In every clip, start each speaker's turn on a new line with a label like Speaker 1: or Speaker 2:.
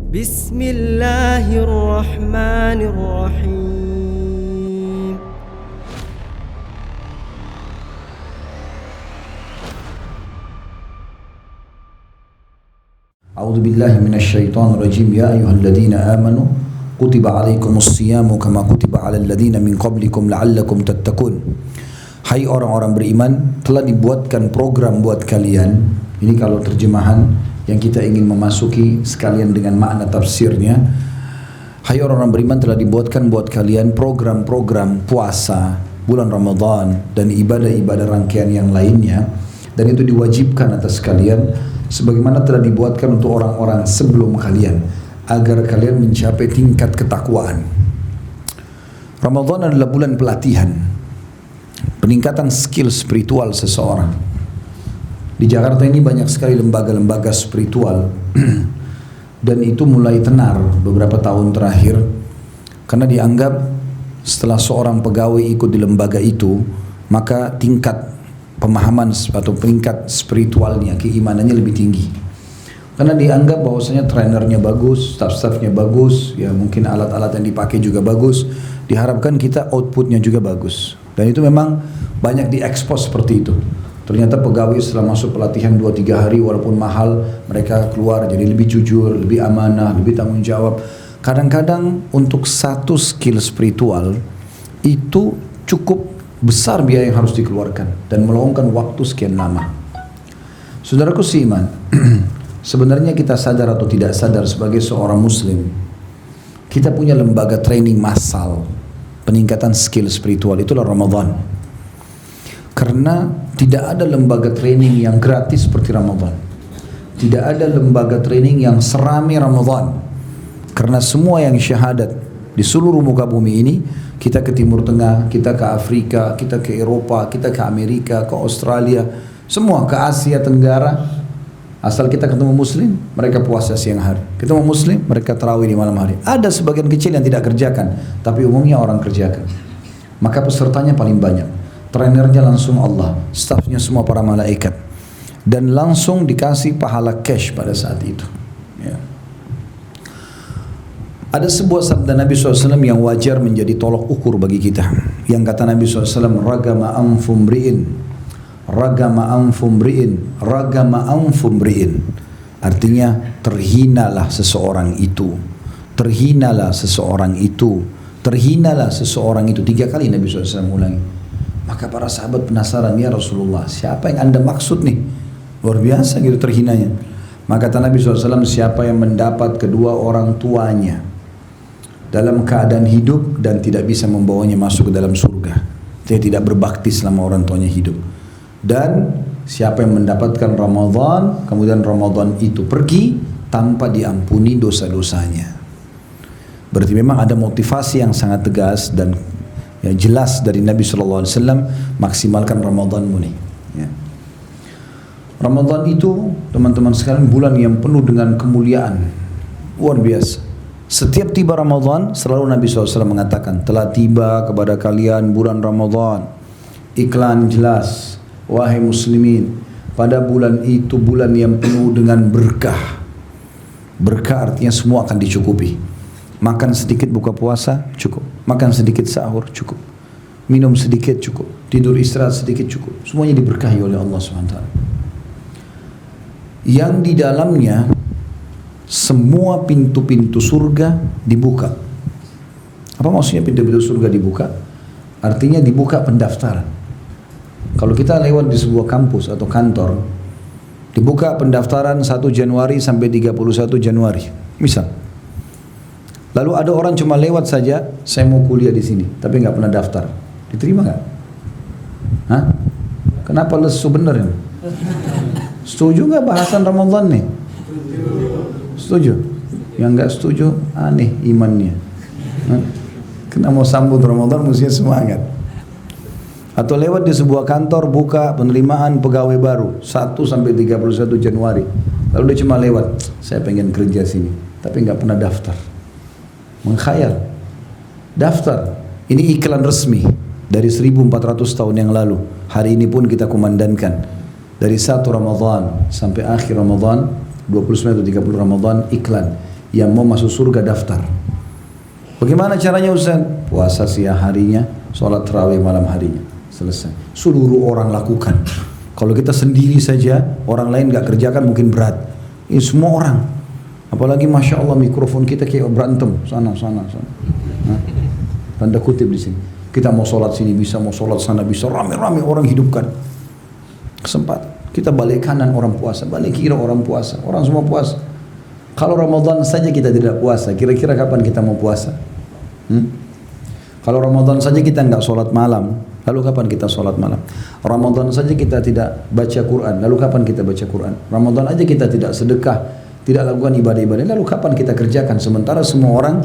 Speaker 1: Bismillahirrahmanirrahim.
Speaker 2: A'udzu billahi minasyaitonir rajim. Ya ayyuhalladzina amanu kutiba alaikumus siyamu kama kutiba alal ladzina min qablikum la'allakum tattaqun. Hai orang-orang beriman, telah dibuatkan program buat kalian. Ini kalau terjemahan yang kita ingin memasuki sekalian dengan makna tafsirnya. Hai orang-orang beriman, telah dibuatkan buat kalian program-program puasa bulan Ramadan dan ibadah-ibadah rangkaian yang lainnya, dan itu diwajibkan atas kalian sebagaimana telah dibuatkan untuk orang-orang sebelum kalian agar kalian mencapai tingkat ketakwaan. Ramadan adalah bulan pelatihan, peningkatan skill spiritual seseorang. Di Jakarta ini banyak sekali lembaga-lembaga spiritual dan itu mulai tenar beberapa tahun terakhir karena dianggap setelah seorang pegawai ikut di lembaga itu, maka tingkat pemahaman atau peringkat spiritualnya, keimanannya lebih tinggi. Karena dianggap bahwasanya trainernya bagus, staff-staffnya bagus, ya mungkin alat-alat yang dipakai juga bagus. Diharapkan kita outputnya juga bagus. Dan itu memang banyak diekspos seperti itu. Ternyata pegawai setelah masuk pelatihan 2-3 hari walaupun mahal, mereka keluar jadi lebih jujur, lebih amanah, lebih tanggung jawab. Kadang-kadang untuk satu skill spiritual itu cukup besar biaya yang harus dikeluarkan dan meluangkan waktu sekian lama. Saudaraku seiman, sebenarnya kita sadar atau tidak sadar sebagai seorang muslim, kita punya lembaga training massal peningkatan skill spiritual, itulah Ramadan. Karena tidak ada lembaga training yang gratis seperti Ramadan. Tidak ada lembaga training yang serami Ramadan. Karena semua yang syahadat di seluruh muka bumi ini, kita ke Timur Tengah, kita ke Afrika, kita ke Eropa, kita ke Amerika, ke Australia, semua ke Asia Tenggara. Asal kita ketemu muslim, mereka puasa siang hari. Ketemu muslim, mereka tarawih di malam hari. Ada sebagian kecil yang tidak kerjakan, tapi umumnya orang kerjakan. Maka pesertanya paling banyak. Trainernya langsung Allah, staffnya semua para malaikat, dan langsung dikasih pahala cash pada saat itu. Ya. Ada sebuah sabda Nabi SAW yang wajar menjadi tolok ukur bagi kita. Yang kata Nabi SAW, ragama anfumri'in, ragama anfumri'in, ragama anfumri'in. Artinya terhinalah seseorang itu, terhinalah seseorang itu, terhinalah seseorang itu. 3 kali Nabi SAW ulangi. Maka para sahabat penasaran, ya Rasulullah, siapa yang anda maksud nih? Luar biasa gitu terhinanya. Maka kata Nabi SAW, siapa yang mendapat kedua orang tuanya dalam keadaan hidup dan tidak bisa membawanya masuk ke dalam surga, dia tidak berbakti selama orang tuanya hidup. Dan siapa yang mendapatkan Ramadan, kemudian Ramadan itu pergi tanpa diampuni dosa-dosanya. Berarti memang ada motivasi yang sangat tegas dan ya, jelas dari Nabi SAW, maksimalkan Ramadanmu nih. Ya. Ramadan itu teman-teman sekalian bulan yang penuh dengan kemuliaan, luar biasa. Setiap tiba Ramadan selalu Nabi SAW mengatakan, telah tiba kepada kalian bulan Ramadan. Iklan jelas, wahai muslimin, pada bulan itu bulan yang penuh dengan berkah. Berkah artinya semua akan dicukupi. Makan sedikit buka puasa cukup, makan sedikit sahur cukup, minum sedikit cukup, tidur istirahat sedikit cukup. Semuanya diberkahi oleh Allah SWT. Yang di dalamnya semua pintu-pintu surga dibuka. Apa maksudnya pintu-pintu surga dibuka? Artinya dibuka pendaftaran. Kalau kita lewat di sebuah kampus atau kantor, dibuka pendaftaran 1 Januari sampai 31 Januari, misal. Lalu ada orang cuma lewat saja, saya mau kuliah di sini, tapi nggak pernah daftar, diterima nggak? Hah? Kenapa lesu bener ini? Setuju nggak bahasan Ramadan nih? Setuju? Yang nggak setuju aneh imannya. Hah? Kena mau sambut Ramadan mestinya semangat. Atau lewat di sebuah kantor buka penerimaan pegawai baru 1 sampai 31 Januari. Lalu dia cuma lewat, saya pengen kerja sini, tapi nggak pernah daftar. Mengkhayal, daftar. Ini iklan resmi dari 1400 tahun yang lalu. Hari ini pun kita kumandangkan dari 1 Ramadan sampai akhir Ramadan, 29 atau 30 Ramadan, iklan. yang mau masuk surga daftar. Bagaimana caranya Ustaz? Puasa siang harinya, sholat tarawih malam harinya. Selesai. Seluruh orang lakukan. Kalau kita sendiri saja, orang lain gak kerjakan mungkin berat. Ini semua orang. Apalagi Masya Allah mikrofon kita kayak berantem. Sana. Nah, tanda kutip di sini. Kita mau sholat sini bisa, mau sholat sana bisa. Rame-rame orang hidupkan. Kesempatan. Kita balik kanan orang puasa, balik kiri orang puasa. Orang semua puasa. Kalau Ramadan saja kita tidak puasa, kira-kira kapan kita mau puasa? Kalau Ramadan saja kita nggak sholat malam, lalu kapan kita sholat malam? Ramadan saja kita tidak baca Quran, lalu kapan kita baca Quran? Ramadan aja kita tidak sedekah, tidak lakukan ibadah-ibadah, lalu kapan kita kerjakan? Sementara semua orang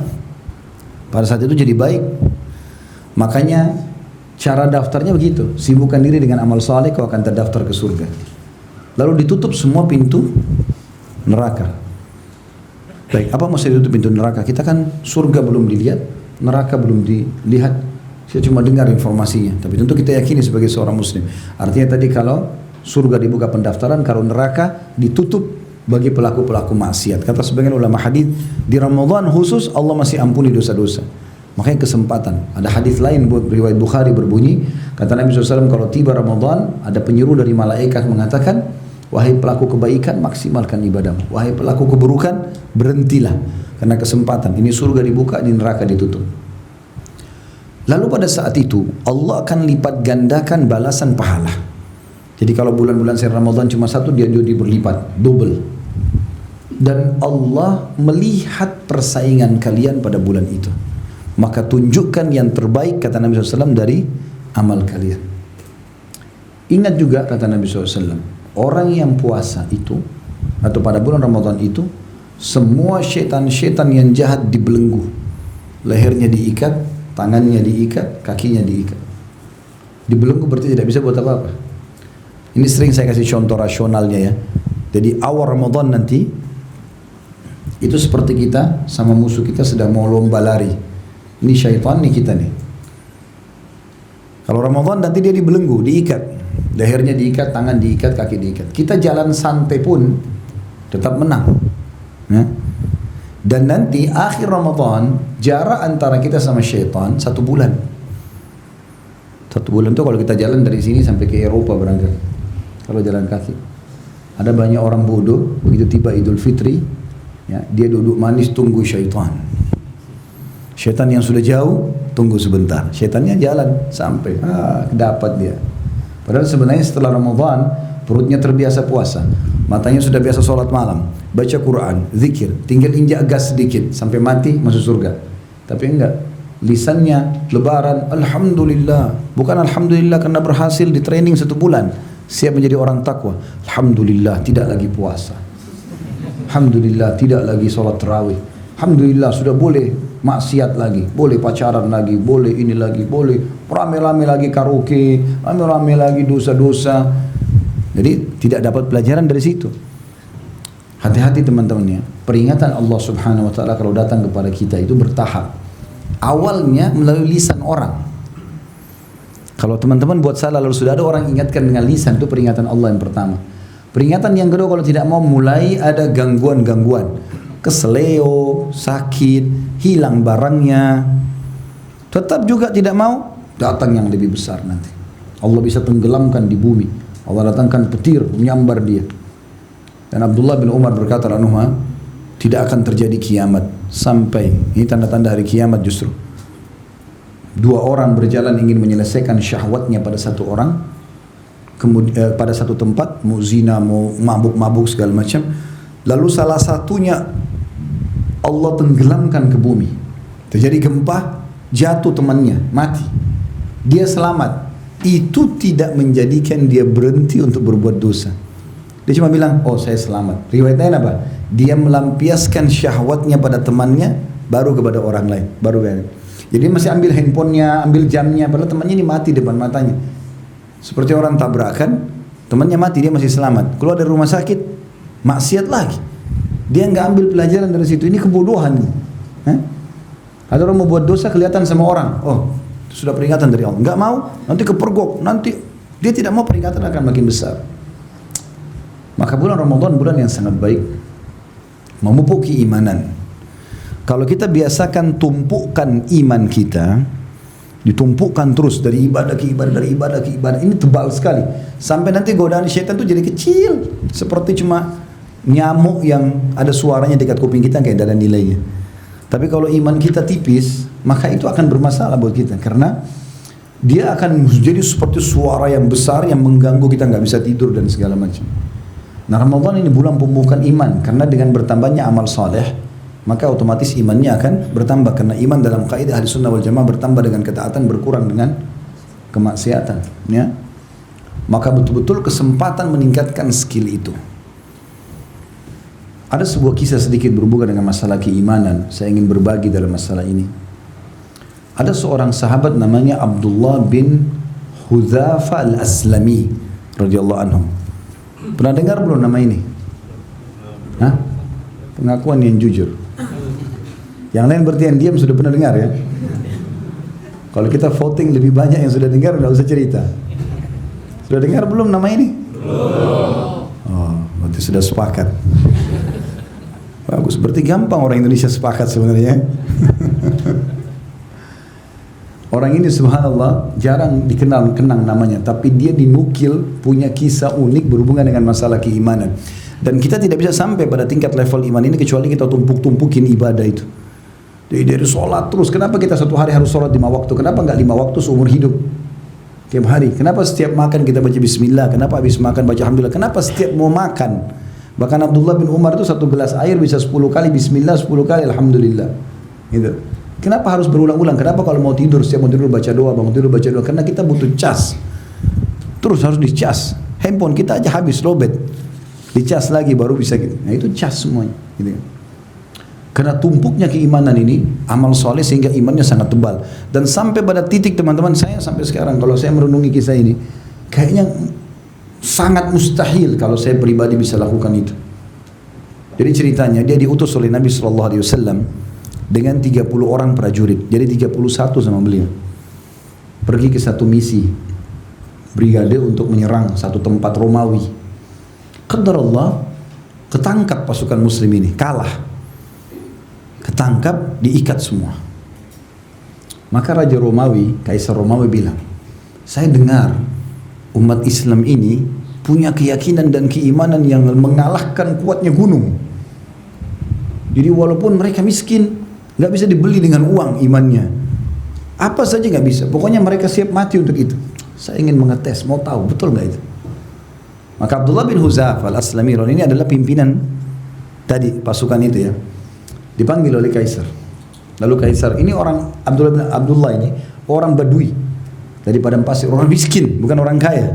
Speaker 2: pada saat itu jadi baik. Makanya cara daftarnya begitu, sibukkan diri dengan amal saleh, kau akan terdaftar ke surga. Lalu ditutup semua pintu neraka. Baik, apa maksud ditutup pintu neraka? Kita kan surga belum dilihat, neraka belum dilihat. Saya cuma dengar informasinya, tapi tentu kita yakini sebagai seorang muslim. Artinya tadi kalau surga dibuka pendaftaran, kalau neraka ditutup bagi pelaku-pelaku maksiat. Kata sebagian ulama hadis, di Ramadan khusus Allah masih ampuni dosa-dosa. Makanya kesempatan. Ada hadis lain riwayat Bukhari berbunyi, kata Nabi SAW, kalau tiba Ramadan ada penyeru dari malaikat mengatakan, wahai pelaku kebaikan maksimalkan ibadahmu, wahai pelaku keburukan berhentilah, karena kesempatan. Ini surga dibuka, di neraka ditutup. Lalu pada saat itu Allah akan lipat gandakan balasan pahala. Jadi kalau bulan-bulan sehari Ramadan cuma satu, dia jadi berlipat, double. Dan Allah melihat persaingan kalian pada bulan itu. Maka tunjukkan yang terbaik, kata Nabi SAW, dari amal kalian. Ingat juga kata Nabi SAW, orang yang puasa itu, atau pada bulan Ramadan itu, semua syaitan-syaitan yang jahat dibelenggu. Lehernya diikat, tangannya diikat, kakinya diikat. Dibelenggu berarti tidak bisa buat apa-apa. Ini sering saya kasih contoh rasionalnya ya. Jadi awal Ramadan nanti, itu seperti kita sama musuh kita sedang mau lomba lari. Ini syaitan, nih kita nih. Kalau Ramadan nanti dia dibelenggu, diikat. Lehernya diikat, tangan diikat, kaki diikat. Kita jalan santai pun tetap menang. Ya? Dan nanti akhir Ramadan, jarak antara kita sama syaitan 1 bulan. 1 bulan itu kalau kita jalan dari sini sampai ke Eropa berangkat. Kalau jalan kaki. Ada banyak orang bodoh, begitu tiba Idul Fitri, ya, dia duduk manis tunggu syaitan. Syaitan yang sudah jauh, tunggu sebentar. Syaitannya jalan sampai, dapat dia. Padahal sebenarnya setelah Ramadan, perutnya terbiasa puasa. Matanya sudah biasa sholat malam, baca Quran, zikir, tinggal injak gas sedikit, sampai mati masuk surga. Tapi enggak, lisannya lebaran, Alhamdulillah. Bukan Alhamdulillah karena berhasil di training 1 bulan, siap menjadi orang takwa. Alhamdulillah tidak lagi puasa. Alhamdulillah tidak lagi sholat tarawih. Alhamdulillah sudah boleh maksiat lagi, boleh pacaran lagi, boleh ini lagi, boleh rame-rame lagi karaoke, rame-rame lagi dosa-dosa. Jadi tidak dapat pelajaran dari situ. Hati-hati teman-teman ya. Peringatan Allah Subhanahu wa taala kalau datang kepada kita itu bertahap. Awalnya melalui lisan orang. Kalau teman-teman buat salah lalu sudah ada orang ingatkan dengan lisan, itu peringatan Allah yang pertama. Peringatan yang kedua, kalau tidak mau mulai ada gangguan-gangguan. Keseleo, sakit, hilang barangnya, tetap juga tidak mau, datang yang lebih besar nanti. Allah bisa tenggelamkan di bumi. Allah datangkan petir menyambar dia. Dan Abdullah bin Umar berkata, tidak akan terjadi kiamat sampai, ini tanda-tanda hari kiamat justru, 2 orang berjalan ingin menyelesaikan syahwatnya pada satu orang, kemudian pada satu tempat, mau zina, mau mabuk-mabuk segala macam. Lalu salah satunya Allah tenggelamkan ke bumi. Terjadi gempa, jatuh temannya, mati. Dia selamat. Itu tidak menjadikan dia berhenti untuk berbuat dosa. Dia cuma bilang, oh saya selamat. Riwayatnya apa? Dia melampiaskan syahwatnya pada temannya, baru kepada orang lain. Jadi masih ambil handphonenya, ambil jamnya, padahal temannya ini mati depan matanya. Seperti orang tabrakan, temannya mati, dia masih selamat. Keluar dari rumah sakit, maksiat lagi. Dia nggak ambil pelajaran dari situ. Ini kebodohan. Ada orang mau buat dosa kelihatan sama orang. Oh, itu sudah peringatan dari Allah. Nggak mau, nanti kepergok. Nanti dia tidak mau, peringatan akan makin besar. Maka bulan Ramadan bulan yang sangat baik, memupuk keimanan. Kalau kita biasakan tumpukan iman kita, ditumpukkan terus dari ibadah ke ibadah, dari ibadah ke ibadah, ini tebal sekali. Sampai nanti godaan syaitan itu jadi kecil, seperti cuma nyamuk yang ada suaranya dekat kuping kita kayak ada nilainya. Tapi kalau iman kita tipis, maka itu akan bermasalah buat kita, karena dia akan jadi seperti suara yang besar yang mengganggu kita, nggak bisa tidur dan segala macam. Nah, Ramadan ini bulan pembukaan iman, karena dengan bertambahnya amal saleh maka otomatis imannya akan bertambah, karena iman dalam kaidah Ahlussunnah wal Jamaah bertambah dengan ketaatan, berkurang dengan kemaksiatan, ya. Maka betul-betul kesempatan meningkatkan skill itu. Ada sebuah kisah sedikit berhubungan dengan masalah keimanan, saya ingin berbagi dalam masalah ini. Ada seorang sahabat namanya Abdullah bin Hudzafa al-Aslami radhiyallahu anhu. Pernah dengar belum nama ini? Hah? Pengakuan yang jujur. Yang lain berarti yang diam sudah pernah dengar ya. Kalau kita voting lebih banyak yang sudah dengar, tidak usah cerita. Sudah dengar belum nama ini? Belum. Oh, berarti sudah sepakat. Bagus, berarti gampang orang Indonesia sepakat sebenarnya. Orang ini subhanallah jarang kenang namanya, tapi dia dinukil punya kisah unik berhubungan dengan masalah keimanan. Dan kita tidak bisa sampai pada tingkat level iman ini kecuali kita tumpuk-tumpukin ibadah itu. Jadi dari sholat terus, kenapa kita satu hari harus sholat 5 waktu? Kenapa enggak 5 waktu seumur hidup? Tiap hari. Kenapa setiap makan kita baca bismillah? Kenapa habis makan baca alhamdulillah? Kenapa setiap mau makan? Bahkan Abdullah bin Umar itu 1 gelas air bisa 10 kali bismillah, 10 kali alhamdulillah. Gitu. Kenapa harus berulang-ulang? Kenapa kalau mau tidur, setiap mau tidur baca doa, bangun tidur baca doa? Karena kita butuh cas. Terus harus dicas. Handphone kita aja habis lobet. Dicas lagi baru bisa gitu. Nah itu cas semuanya. Gitu. Karena tumpuknya keimanan ini, amal soleh sehingga imannya sangat tebal. Dan sampai pada titik teman-teman saya sampai sekarang kalau saya merenungi kisah ini, kayaknya sangat mustahil kalau saya pribadi bisa lakukan itu. Jadi ceritanya dia diutus oleh Nabi SAW dengan 30 orang prajurit. Jadi 31 sama beliau. Pergi ke satu misi brigade untuk menyerang satu tempat Romawi. Qadarullah ketangkap pasukan muslim ini, kalah. Ketangkap, diikat semua. Maka Raja Romawi, Kaisar Romawi bilang, saya dengar umat Islam ini punya keyakinan dan keimanan yang mengalahkan kuatnya gunung. Jadi walaupun mereka miskin, nggak bisa dibeli dengan uang imannya. Apa saja nggak bisa. Pokoknya mereka siap mati untuk itu. Saya ingin mengetes, mau tahu betul nggak itu. Maka Abdullah bin Hudzafah al-Aslami ini adalah pimpinan tadi pasukan itu ya. Dipanggil oleh Kaisar. Lalu Kaisar ini orang Abdullah ini orang Badui dari padang pasir, orang miskin, bukan orang kaya.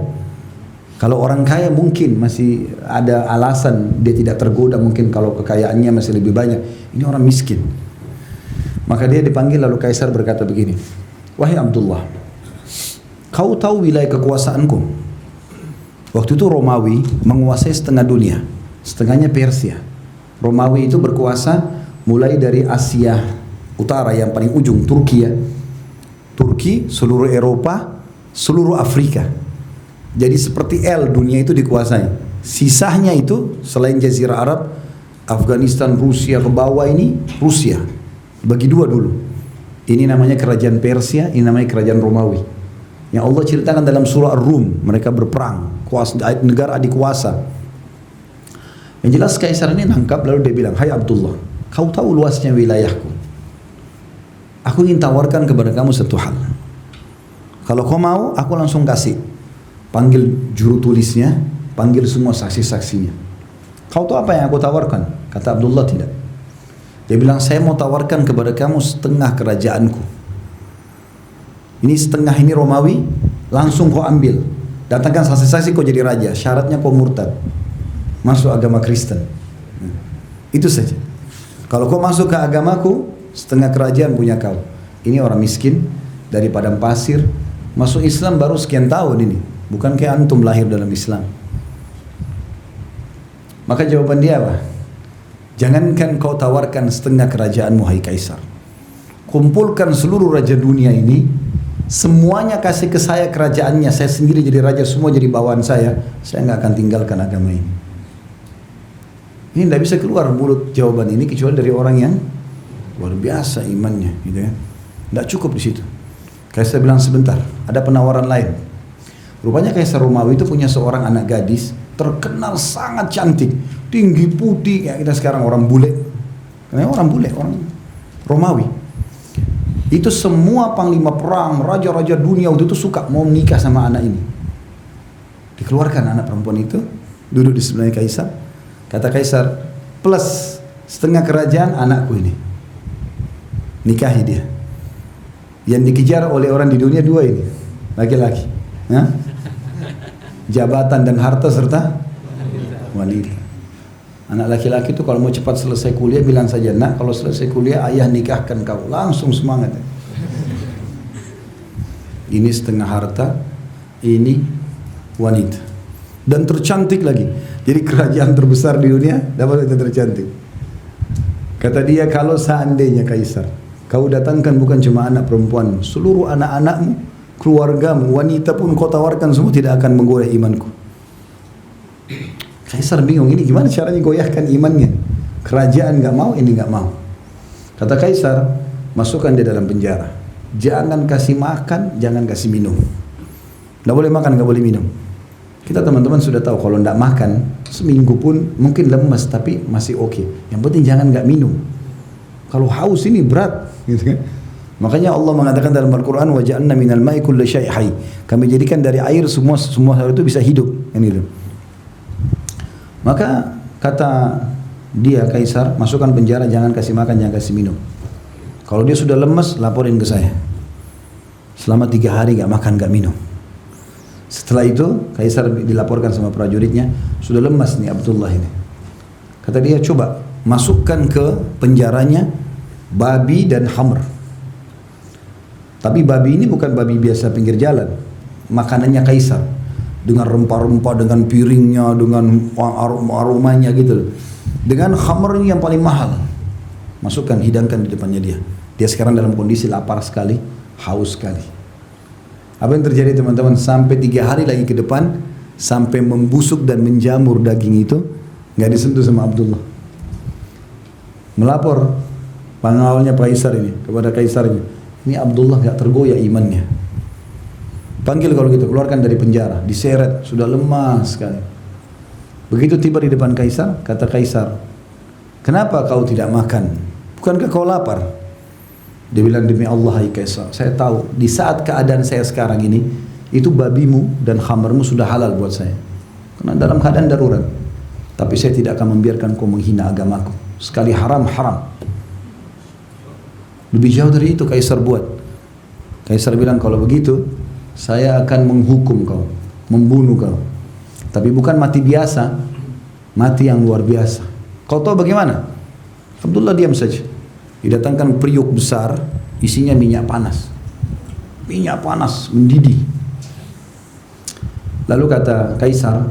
Speaker 2: Kalau orang kaya mungkin masih ada alasan dia tidak tergoda, mungkin kalau kekayaannya masih lebih banyak. Ini orang miskin. Maka dia dipanggil lalu Kaisar berkata begini, wahai Abdullah, kau tahu wilayah kekuasaanku? Waktu itu Romawi menguasai setengah dunia, setengahnya Persia. Romawi itu berkuasa mulai dari Asia Utara yang paling ujung, Turki ya. Turki, seluruh Eropa, seluruh Afrika. Jadi seperti L dunia itu dikuasai. Sisanya itu selain Jazirah Arab, Afghanistan, Rusia ke bawah ini Rusia. Bagi dua dulu. Ini namanya kerajaan Persia, ini namanya kerajaan Romawi. Yang Allah ceritakan dalam surah Ar-Rum, mereka berperang, negara adik kuasa. Yang jelas Kaisar ini nangkap lalu dia bilang, hai Abdullah, kau tahu luasnya wilayahku. Aku ingin tawarkan kepada kamu satu hal. Kalau kau mau, aku langsung kasih. Panggil juru tulisnya, panggil semua saksi-saksinya. Kau tahu apa yang aku tawarkan? Kata Abdullah, tidak. Dia bilang, saya mau tawarkan kepada kamu setengah kerajaanku. Ini setengah ini Romawi, langsung kau ambil. Datangkan saksi-saksi kau jadi raja. Syaratnya kau murtad, masuk agama Kristen. Itu saja. Kalau kau masuk ke agamaku, setengah kerajaan punya kau. Ini orang miskin dari padang pasir, masuk Islam baru sekian tahun ini. Bukan kayak antum lahir dalam Islam. Maka jawaban dia apa? Jangankan kau tawarkan setengah kerajaanmu, hai Kaisar. Kumpulkan seluruh raja dunia ini, semuanya kasih ke saya kerajaannya, saya sendiri jadi raja, semua jadi bawahan saya nggak akan tinggalkan agama ini. Ini tidak bisa keluar mulut jawaban ini kecuali dari orang yang luar biasa imannya, gitu ya. Tidak cukup di situ. Kaisar bilang sebentar, ada penawaran lain. Rupanya Kaisar Romawi itu punya seorang anak gadis terkenal sangat cantik, tinggi putih, kayak kita sekarang orang bule. Karena orang bule, orang Romawi. Itu semua panglima perang, raja-raja dunia waktu itu suka mau menikah sama anak ini. Dikeluarkan anak perempuan itu, duduk di sebelahnya Kaisar. Kata Kaisar, plus setengah kerajaan anakku ini. Nikahi dia. Yang dikejar oleh orang di dunia dua ini, laki-laki. Jabatan dan harta serta wanita. Anak laki-laki itu kalau mau cepat selesai kuliah bilang saja, nak kalau selesai kuliah ayah nikahkan kau, langsung semangat. Ini setengah harta, ini wanita dan tercantik lagi. Jadi kerajaan terbesar di dunia dapat wanita tercantik. Kata dia, kalau seandainya Kaisar, kau datangkan bukan cuma anak perempuan, seluruh anak-anakmu, keluargamu, wanita pun kau tawarkan semua tidak akan menggoyah imanku. Kaisar bingung, ini gimana caranya goyahkan imannya? Kerajaan nggak mau, ini nggak mau. Kata Kaisar, masukkan dia dalam penjara. Jangan kasih makan, jangan kasih minum. Nggak boleh makan, nggak boleh minum. Kita teman-teman sudah tahu kalau nggak makan seminggu pun mungkin lemas tapi masih oke. Yang penting jangan nggak minum. Kalau haus ini berat, gitu kan? Makanya Allah mengatakan dalam Al-Quran, waja'alna minal ma'i kulli syai' hayy. Kami jadikan dari air semua hal itu bisa hidup, kan gitu. Maka kata dia Kaisar, masukkan penjara, jangan kasih makan, jangan kasih minum. Kalau dia sudah lemas, laporin ke saya. Selama 3 hari gak makan, gak minum. Setelah itu Kaisar dilaporkan sama prajuritnya, sudah lemas nih Abdullah ini. Kata dia, coba masukkan ke penjaranya babi dan khamr. Tapi babi ini bukan babi biasa pinggir jalan, makanannya Kaisar, dengan rempah-rempah, dengan piringnya, dengan aromanya gitu, dengan khamrnya yang paling mahal. Masukkan, hidangkan di depannya dia. Dia sekarang dalam kondisi lapar sekali, haus sekali. Apa yang terjadi teman-teman? Sampai 3 hari lagi ke depan, sampai membusuk dan menjamur daging itu, nggak disentuh sama Abdullah. Melapor pengawalnya Kaisar ini kepada Kaisarnya, ini Abdullah nggak tergoyah imannya. Panggil kalau gitu, keluarkan dari penjara, diseret, sudah lemas sekali. Begitu tiba di depan Kaisar, kata Kaisar, kenapa kau tidak makan? Bukankah kau lapar? Dia bilang, demi Allah hai Kaisar, saya tahu di saat keadaan saya sekarang ini, itu babimu dan khamarmu sudah halal buat saya. Karena dalam keadaan darurat. Tapi saya tidak akan membiarkan kau menghina agamaku. Sekali haram, haram. Lebih jauh dari itu Kaisar buat. Kaisar bilang, kalau begitu saya akan menghukum kau, membunuh kau. Tapi bukan mati biasa, mati yang luar biasa. Kau tahu bagaimana? Abdullah diam saja. Didatangkan periuk besar, isinya minyak panas. Minyak panas mendidih. Lalu kata Kaisar,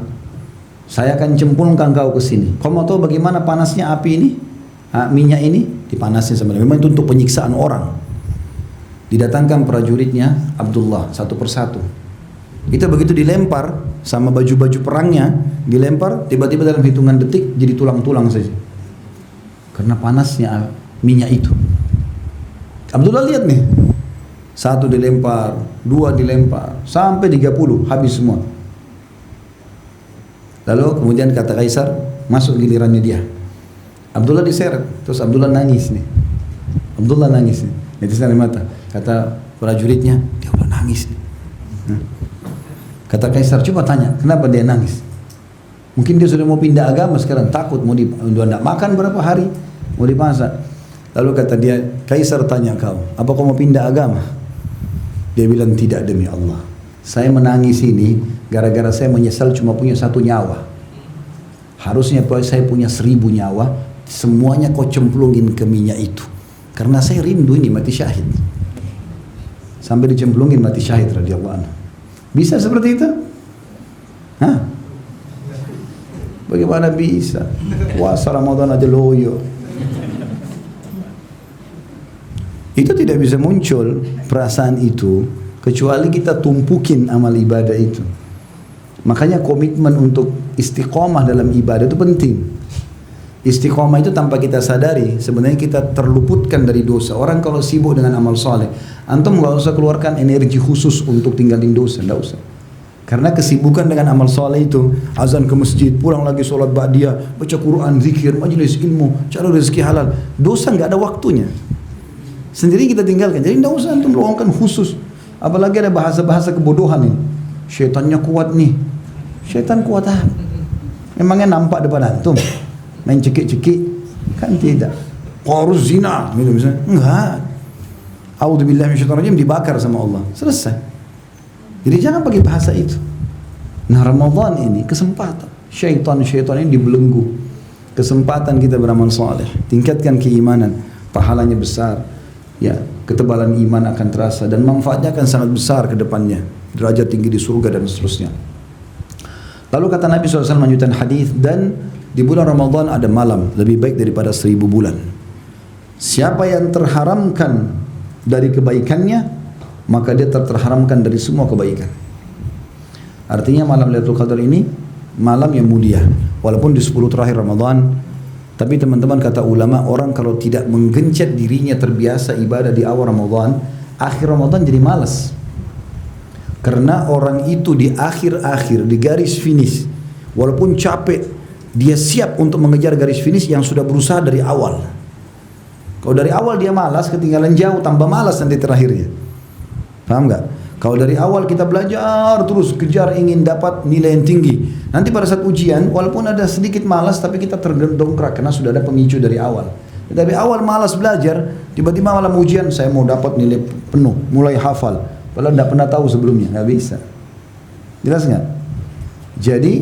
Speaker 2: saya akan cemplungkan kau ke sini. Kau mau tahu bagaimana panasnya api ini? Minyak ini dipanasin sama dia. Memang itu untuk penyiksaan orang. Didatangkan prajuritnya Abdullah satu persatu. Itu begitu dilempar sama baju-baju perangnya, dilempar, tiba-tiba dalam hitungan detik jadi tulang-tulang saja. Karena panasnya minyak itu. Abdullah lihat nih, 1 dilempar, 2 dilempar, sampai 30, habis semua. Lalu kemudian kata Kaisar, masuk gilirannya dia. Abdullah diseret, terus Abdullah nangis nih. Abdullah nangis nih, netes dari mata. Kata prajuritnya, dia udah nangis nih. Kata Kaisar, coba tanya, kenapa dia nangis? Mungkin dia sudah mau pindah agama sekarang, takut mau tidak makan berapa hari, mau dipasak. Lalu kata dia, Kaisar tanya kau, apa kau mau pindah agama? Dia bilang, tidak demi Allah. Saya menangis ini gara-gara saya menyesal cuma punya 1 nyawa. Harusnya saya punya 1000 nyawa, semuanya kau cemplungin ke minyak itu. Karena saya rindu ini mati syahid. Sampai dicemplungin mati syahid radhiyallahu anhu. Bisa seperti itu? Hah? Bagaimana bisa? Puasa Ramadan aja loyo. Itu tidak bisa muncul perasaan itu kecuali kita tumpukin amal ibadah itu. Makanya komitmen untuk istiqomah dalam ibadah itu penting. Istiqomah itu tanpa kita sadari sebenarnya kita terluputkan dari dosa. Orang kalau sibuk dengan amal soleh, antum nggak usah keluarkan energi khusus untuk tinggalin dosa, nggak usah. Karena kesibukan dengan amal soleh itu, azan ke masjid, pulang lagi sholat ba'diyah, baca Quran, zikir, majelis ilmu, cari rezeki halal, dosa nggak ada waktunya. Sendiri kita tinggalkan. Jadi nggak usah antum luangkan khusus. Apalagi ada bahasa-bahasa kebodohan ini. Syaitannya kuat nih. Syaitan kuat apa? Memangnya nampak depan antum? Main cekik-cekik? Kan tidak. Qaruz zina gitu misalnya. Enggak. A'udzubillahi minasyaitonir rajim, dibakar sama Allah. Selesai. Jadi jangan pakai bahasa itu. Nah, Ramadan ini kesempatan. Syaitan ini dibelenggu. Kesempatan kita beramal saleh. Tingkatkan keimanan. Pahalanya besar. Ya, ketebalan iman akan terasa dan manfaatnya akan sangat besar ke depannya. Derajat tinggi di surga dan seterusnya. Lalu kata Nabi SAW melanjutkan hadis, dan di bulan Ramadan ada malam lebih baik daripada 1000 bulan. Siapa yang terharamkan dari kebaikannya, maka dia terharamkan dari semua kebaikan. Artinya malam Lailatul Qadar ini malam yang mulia. Walaupun di 10 terakhir Ramadan, tapi teman-teman kata ulama, orang kalau tidak menggencet dirinya terbiasa ibadah di awal Ramadan, akhir Ramadan jadi malas. Karena orang itu di akhir-akhir, di garis finish, walaupun capek, dia siap untuk mengejar garis finish yang sudah berusaha dari awal. Kalau dari awal dia malas, ketinggalan jauh, tambah malas nanti terakhirnya. Paham nggak? Kalau dari awal kita belajar terus, kejar ingin dapat nilai yang tinggi, nanti pada saat ujian, walaupun ada sedikit malas, tapi kita terdongkrak karena sudah ada pemicu dari awal. Tapi awal malas belajar, tiba-tiba malam ujian, saya mau dapat nilai penuh, mulai hafal. Padahal tidak pernah tahu sebelumnya, nggak bisa. Jelas nggak? Jadi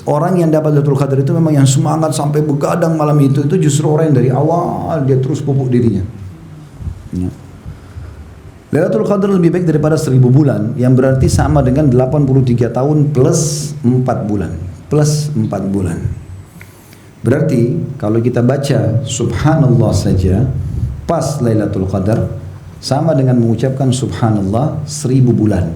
Speaker 2: orang yang dapat Lailatul Qadar itu memang yang semangat sampai begadang malam itu justru orang yang dari awal dia terus pupuk dirinya. Ya. Lailatul Qadar lebih baik daripada 1000 bulan, yang berarti sama dengan 83 tahun plus 4 bulan. Plus 4 bulan. Berarti kalau kita baca subhanallah saja pas Lailatul Qadar sama dengan mengucapkan subhanallah 1000 bulan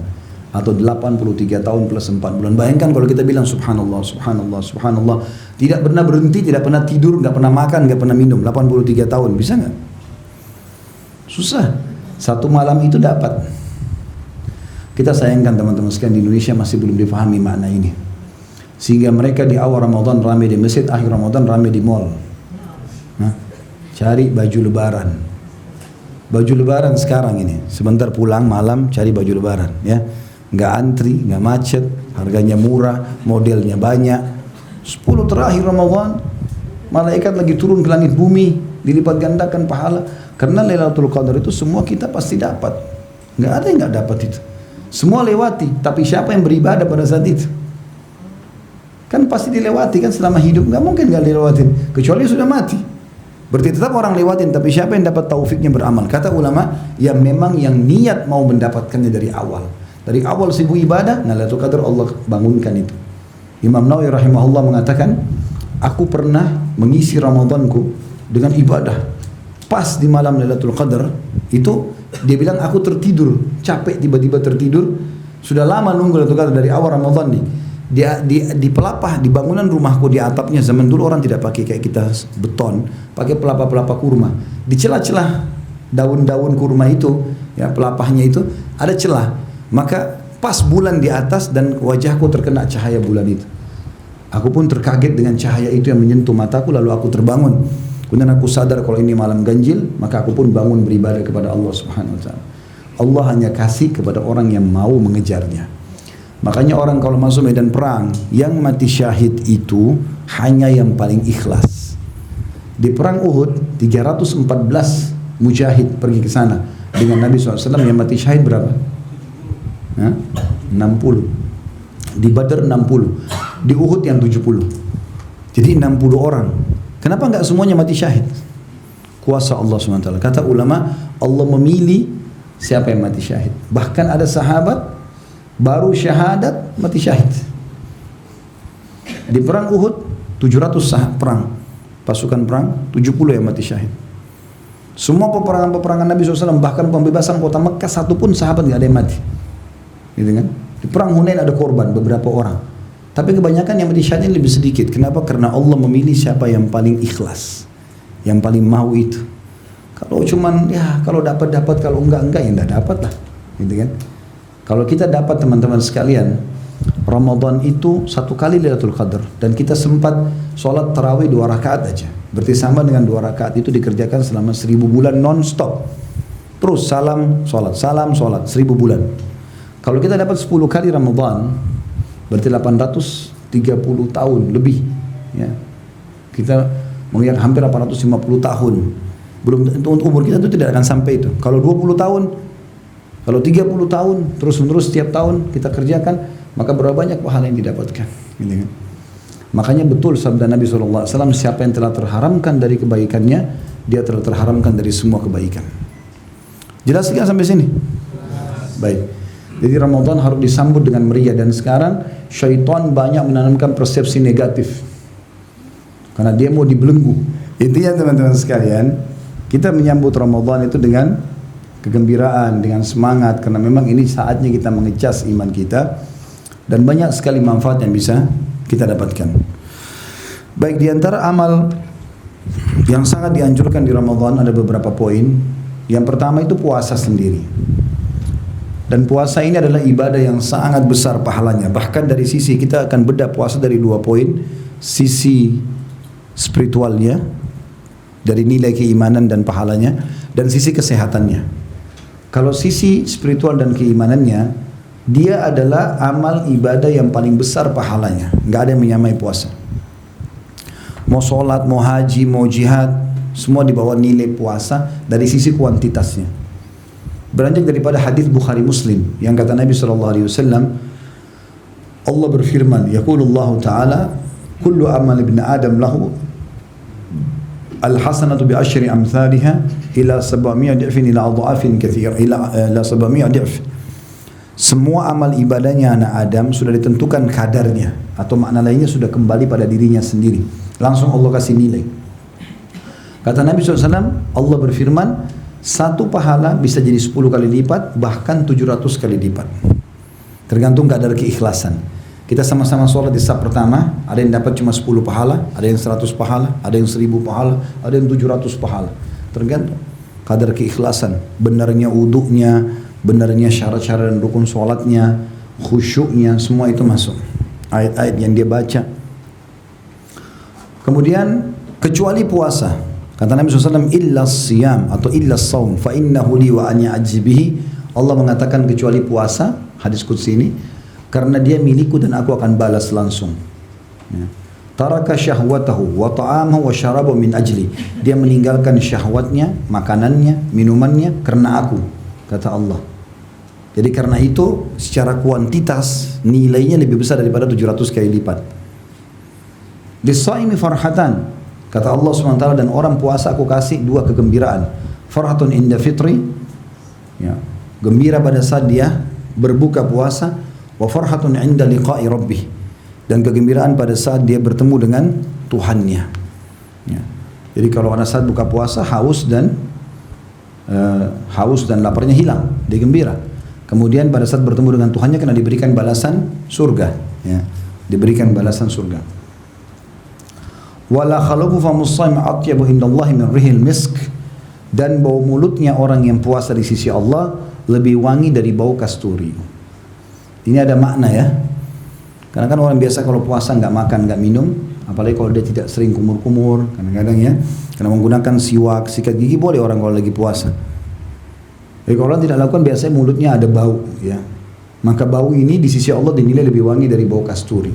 Speaker 2: atau 83 tahun plus 4 bulan. Bayangkan kalau kita bilang subhanallah, subhanallah, subhanallah, tidak pernah berhenti, tidak pernah tidur, nggak pernah makan, nggak pernah minum, 83 tahun, bisa nggak? Susah. Satu malam itu dapat. Kita sayangkan teman-teman sekalian, di Indonesia masih belum dipahami makna ini. Sehingga mereka di awal Ramadan ramai di masjid, akhir Ramadan ramai di mall. Cari baju lebaran. Baju lebaran sekarang ini, sebentar pulang malam cari baju lebaran, ya. Nggak antri, nggak macet, harganya murah, modelnya banyak. 10 terakhir Ramadan, malaikat lagi turun ke langit bumi, dilipat gandakan pahala. Karena Lailatul Qadar itu semua kita pasti dapat. Nggak ada yang nggak dapat itu. Semua lewati, tapi siapa yang beribadah pada saat itu? Kan pasti dilewati kan selama hidup, nggak mungkin nggak dilewatin, kecuali sudah mati. Berarti tetap orang lewatin, tapi siapa yang dapat taufiknya beramal? Kata ulama, yang memang yang niat mau mendapatkannya dari awal. Dari awal sibuk ibadah, nah Lailatul Qadar Allah bangunkan itu. Imam Nawawi rahimahullah mengatakan, aku pernah mengisi Ramadanku dengan ibadah. Pas di malam Lailatul Qadar itu dia bilang aku tertidur, capek tiba-tiba tertidur. Sudah lama nunggu Lailatul Qadar dari awal Ramadan nih. Di pelapah di bangunan rumahku di atapnya, zaman dulu orang tidak pakai kayak kita beton, pakai pelapa-pelapa kurma. Di celah-celah daun-daun kurma itu, ya pelapahnya itu ada celah. Maka pas bulan di atas dan wajahku terkena cahaya bulan itu. Aku pun terkaget dengan cahaya itu yang menyentuh mataku, lalu aku terbangun. Kemudian aku sadar kalau ini malam ganjil, maka aku pun bangun beribadah kepada Allah Subhanahu wa taala. Allah hanya kasih kepada orang yang mau mengejarnya. Makanya orang kalau masuk medan perang, yang mati syahid itu hanya yang paling ikhlas. Di perang Uhud 314 mujahid pergi ke sana dengan Nabi SAW, yang mati syahid berapa? 60. Di Badar 60, di Uhud yang 70. Jadi 60 orang. Kenapa enggak semuanya mati syahid? Kuasa Allah SWT. Kata ulama, Allah memilih siapa yang mati syahid. Bahkan ada sahabat baru syahadat mati syahid. Di perang Uhud 700 perang, pasukan perang 70 yang mati syahid. Semua peperangan-peperangan Nabi SAW, bahkan pembebasan kota Mekah, satu pun sahabat nggak ada yang mati, gitu kan? Di perang Hunain ada korban beberapa orang, Tapi kebanyakan yang mati syahidnya lebih sedikit. Kenapa? Karena Allah memilih siapa yang paling ikhlas, yang paling mau itu. Kalau cuman ya kalau dapat, kalau enggak ya enggak dapat lah, gitu kan. Kalau kita dapat teman-teman sekalian, Ramadan itu 1 kali Lailatul Qadar dan kita sempat sholat tarawih 2 rakaat aja. Berarti sama dengan 2 rakaat itu dikerjakan selama 1000 bulan non-stop. Terus salam sholat 1000 bulan. Kalau kita dapat 10 kali Ramadan, berarti 830 tahun lebih. Ya. Kita melihat hampir 850 tahun. Belum untuk umur kita itu tidak akan sampai itu. Kalau 20 tahun, kalau 30 tahun, terus-menerus setiap tahun kita kerjakan, maka berapa banyak pahala yang didapatkan. Gitu kan? Makanya betul sabda Nabi SAW, siapa yang telah terharamkan dari kebaikannya, dia telah terharamkan dari semua kebaikan. Jelas tidak sampai sini? Baik. Jadi Ramadan harus disambut dengan meriah, dan sekarang syaitan banyak menanamkan persepsi negatif. Karena dia mau dibelenggu. Intinya teman-teman sekalian, kita menyambut Ramadan itu dengan kegembiraan, dengan semangat, karena memang ini saatnya kita mengecas iman kita, dan banyak sekali manfaat yang bisa kita dapatkan. Baik, di antara amal yang sangat dianjurkan di Ramadan ada beberapa poin. Yang pertama itu puasa sendiri. Dan puasa ini adalah ibadah yang sangat besar pahalanya. Bahkan dari sisi kita akan bedah puasa dari 2 poin, sisi spiritualnya, dari nilai keimanan dan pahalanya, dan sisi kesehatannya. Kalau sisi spiritual dan keimanannya, dia adalah amal ibadah yang paling besar pahalanya. Nggak ada yang menyamai puasa. Mau sholat, mau haji, mau jihad, semua di bawah nilai puasa dari sisi kuantitasnya. Beranjak daripada hadis Bukhari Muslim yang kata Nabi SAW, Allah berfirman, yaqulullahu ta'ala, kullu amal ibn Adam lahu al-hasanatu bi asyri amthaliha ila 700 di'fin ila adhafin katsir ila 700 di'f. Semua amal ibadahnya anak Adam sudah ditentukan kadarnya, atau makna lainnya sudah kembali pada dirinya sendiri. Langsung Allah kasih nilai. Kata Nabi SAW, Allah berfirman, 1 pahala bisa jadi 10 kali lipat, bahkan 700 kali lipat. Tergantung kadar keikhlasan. Kita sama-sama sholat di saf pertama, ada yang dapat cuma 10 pahala, ada yang 100 pahala, ada yang 1000 pahala, ada yang 700 pahala. Tergantung kadar keikhlasan, benarnya wudunya, benarnya syarat-syarat dan rukun sholatnya, khusyuknya, semua itu masuk. Ayat-ayat yang dia baca. Kemudian, kecuali puasa. Kata Nabi SAW, illa siyam atau illa saum, fa innahu li wa ani ajibihi. Allah mengatakan kecuali puasa, hadis qudsi ini, karena dia milikku dan aku akan balas langsung. Ya. Taraka syahwatahu wa ta'amahu wa syarabahu min ajli. Dia meninggalkan syahwatnya, makanannya, minumannya karena aku, kata Allah. Jadi karena itu secara kuantitas nilainya lebih besar daripada 700 kali lipat. Lis-shaimi farhatan, kata Allah SWT, dan orang puasa aku kasih 2 kegembiraan. Farhatun inda fitri, ya, gembira pada saat dia berbuka puasa, wa farhatun inda liqa'i rabbih, dan kegembiraan pada saat dia bertemu dengan Tuhannya. Ya. Jadi kalau pada saat buka puasa haus dan laparnya hilang, dia gembira. Kemudian pada saat bertemu dengan Tuhannya kena diberikan balasan surga, ya, diberikan balasan surga. Wala khalufu famus shaim atyabu indallahi min rihil misk, dan bau mulutnya orang yang puasa di sisi Allah lebih wangi dari bau kasturi. Ini ada makna, ya. Karena kan orang biasa kalau puasa nggak makan, nggak minum, apalagi kalau dia tidak sering kumur-kumur, kadang-kadang, ya, karena menggunakan siwak, sikat gigi boleh orang kalau lagi puasa. Jadi kalau orang tidak lakukan, biasanya mulutnya ada bau, ya. Maka bau ini di sisi Allah dinilai lebih wangi dari bau kasturi.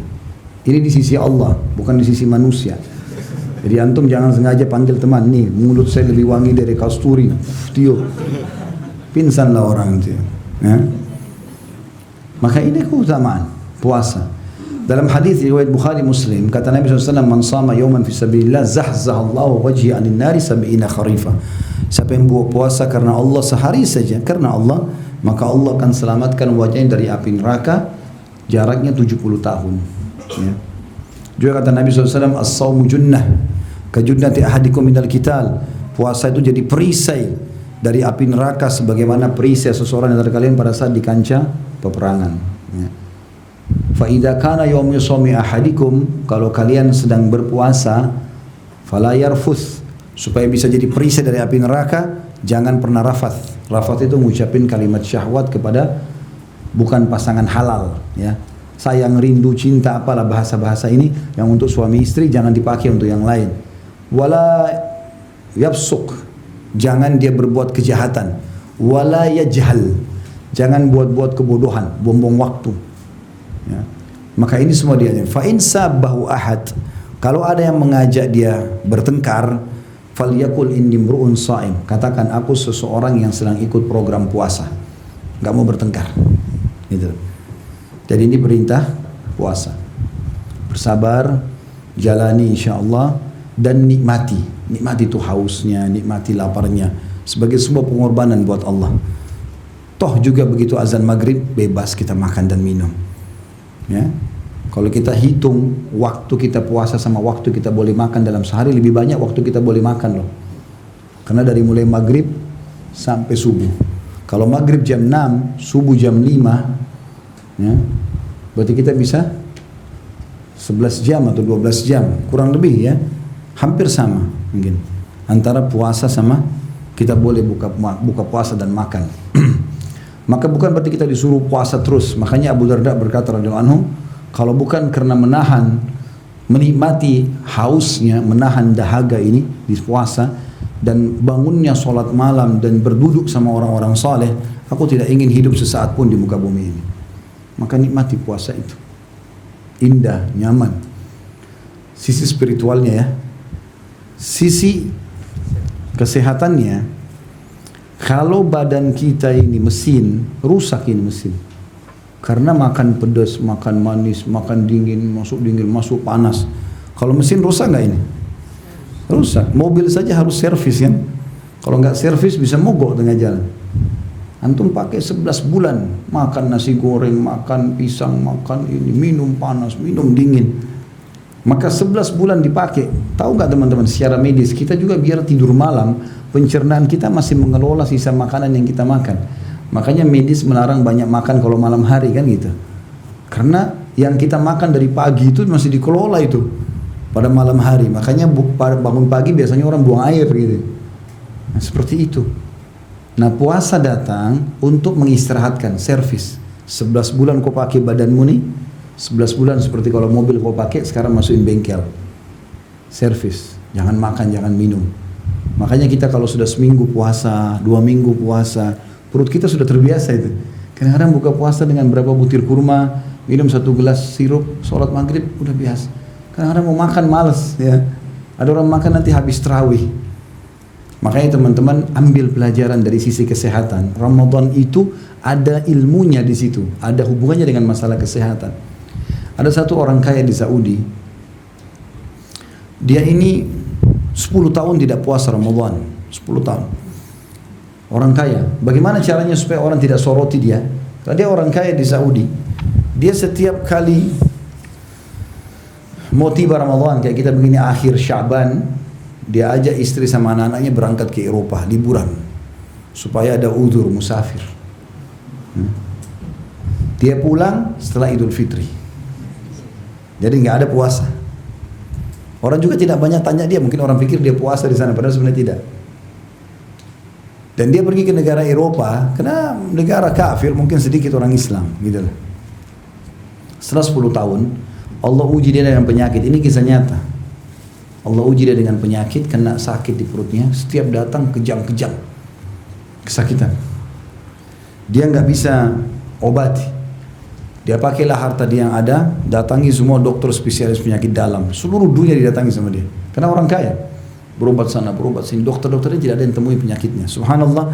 Speaker 2: Ini di sisi Allah, bukan di sisi manusia. Jadi antum jangan sengaja panggil teman, nih mulut saya lebih wangi dari kasturi, tiup, pingsanlah orang itu. Ya. Maka ini keutamaan puasa. Dalam hadis riwayat Bukhari Muslim, kata Nabi SAW, man sama yawman fi sabilillah zahzahallahu wajhi anin nari sab'ina kharifa. Siapa yang buat puasa karena Allah sehari saja, karena Allah, maka Allah akan selamatkan wajahnya dari api neraka jaraknya 70 tahun. Ya. Juga kata Nabi SAW, as-sawmu junnah kajunnati ahadikum minal qital. Puasa itu jadi perisai dari api neraka sebagaimana perisai seseorang dari kalian pada saat di kancah peperangan. Ya. Fa idza kana yaumu shaumi ahadikum, kalau kalian sedang berpuasa, fala yarfuth, supaya bisa jadi perisai dari api neraka, jangan pernah rafath. Rafath itu mengucapin kalimat syahwat kepada bukan pasangan halal, ya. Sayang, rindu, cinta, apalah bahasa-bahasa ini yang untuk suami istri jangan dipakai untuk yang lain. Wala yafsuk, jangan dia berbuat kejahatan. Wala yajhal, jangan buat-buat kebodohan, buang-buang waktu. Ya. Maka ini semua dia. Fa in sabahu ahad, kalau ada yang mengajak dia bertengkar, falyakul inni mru'un shaim, katakan aku seseorang yang sedang ikut program puasa, nggak mau bertengkar. Gitu. Jadi ini perintah puasa. Bersabar, jalani insyaallah, dan nikmati. Nikmati itu hausnya, nikmati laparnya, sebagai sebuah pengorbanan buat Allah. Toh juga begitu azan maghrib, bebas kita makan dan minum. Ya, kalau kita hitung waktu kita puasa sama waktu kita boleh makan dalam sehari, lebih banyak waktu kita boleh makan loh. Karena dari mulai maghrib sampai subuh. Kalau maghrib jam 6, subuh jam 5, ya, berarti kita bisa 11 jam atau 12 jam, kurang lebih ya, hampir sama mungkin antara puasa sama kita boleh buka puasa dan makan. Maka bukan berarti kita disuruh puasa terus. Makanya Abu Darda berkata radhiyallahu anhu, kalau bukan karena menikmati hausnya, menahan dahaga ini di puasa, dan bangunnya sholat malam dan berduduk sama orang-orang saleh, aku tidak ingin hidup sesaat pun di muka bumi ini. Maka nikmati puasa itu, indah, nyaman. Sisi spiritualnya ya, sisi kesehatannya. Kalau badan kita ini mesin, rusak ini mesin. Karena makan pedas, makan manis, makan dingin, masuk panas. Kalau mesin rusak nggak ini? Rusak. Mobil saja harus servis kan? Kalau nggak servis bisa mogok tengah jalan. Antum pakai 11 bulan, makan nasi goreng, makan pisang, makan ini, minum panas, minum dingin. Maka 11 bulan dipakai. Tahu nggak teman-teman, secara medis kita juga biar tidur malam, pencernaan kita masih mengelola sisa makanan yang kita makan. Makanya medis melarang banyak makan kalau malam hari kan gitu. Karena yang kita makan dari pagi itu masih dikelola itu pada malam hari. Makanya bangun pagi biasanya orang buang air gitu. Nah, seperti itu. Nah, puasa datang untuk mengistirahatkan, servis. 11 bulan kau pakai badanmu nih, 11 bulan seperti kalau mobil kau pakai, sekarang masukin bengkel. Servis, jangan makan, jangan minum. Makanya kita kalau sudah seminggu puasa, 2 minggu puasa, perut kita sudah terbiasa itu. Kadang-kadang buka puasa dengan berapa butir kurma, minum 1 gelas sirup, sholat maghrib, udah biasa. Kadang-kadang mau makan males ya. Ada orang makan nanti habis tarawih. Makanya teman-teman ambil pelajaran dari sisi kesehatan. Ramadan itu ada ilmunya di situ, ada hubungannya dengan masalah kesehatan. Ada satu orang kaya di Saudi. Dia ini 10 tahun tidak puasa Ramadan, 10 tahun. Orang kaya. Bagaimana caranya supaya orang tidak soroti dia? Karena dia orang kaya di Saudi. Dia setiap kali mau tiba Ramadan kayak kita begini akhir Syaban, dia ajak istri sama anak-anaknya berangkat ke Eropa liburan supaya ada uzur musafir. Dia pulang setelah Idul Fitri. Jadi nggak ada puasa. Orang juga tidak banyak tanya dia, mungkin orang pikir dia puasa di sana, padahal sebenarnya tidak. Dan dia pergi ke negara Eropa, karena negara kafir mungkin sedikit orang Islam, gitu lah. Setelah 10 tahun, Allah uji dia dengan penyakit. Ini kisah nyata. Allah uji dia dengan penyakit, kena sakit di perutnya, setiap datang kejang-kejang, kesakitan. Dia nggak bisa obati. Dia pakailah harta dia yang ada, datangi semua dokter spesialis penyakit dalam, seluruh dunia didatangi sama dia. Karena orang kaya, berobat sana, berobat sini, dokter-dokternya tidak ada yang temui penyakitnya. Subhanallah,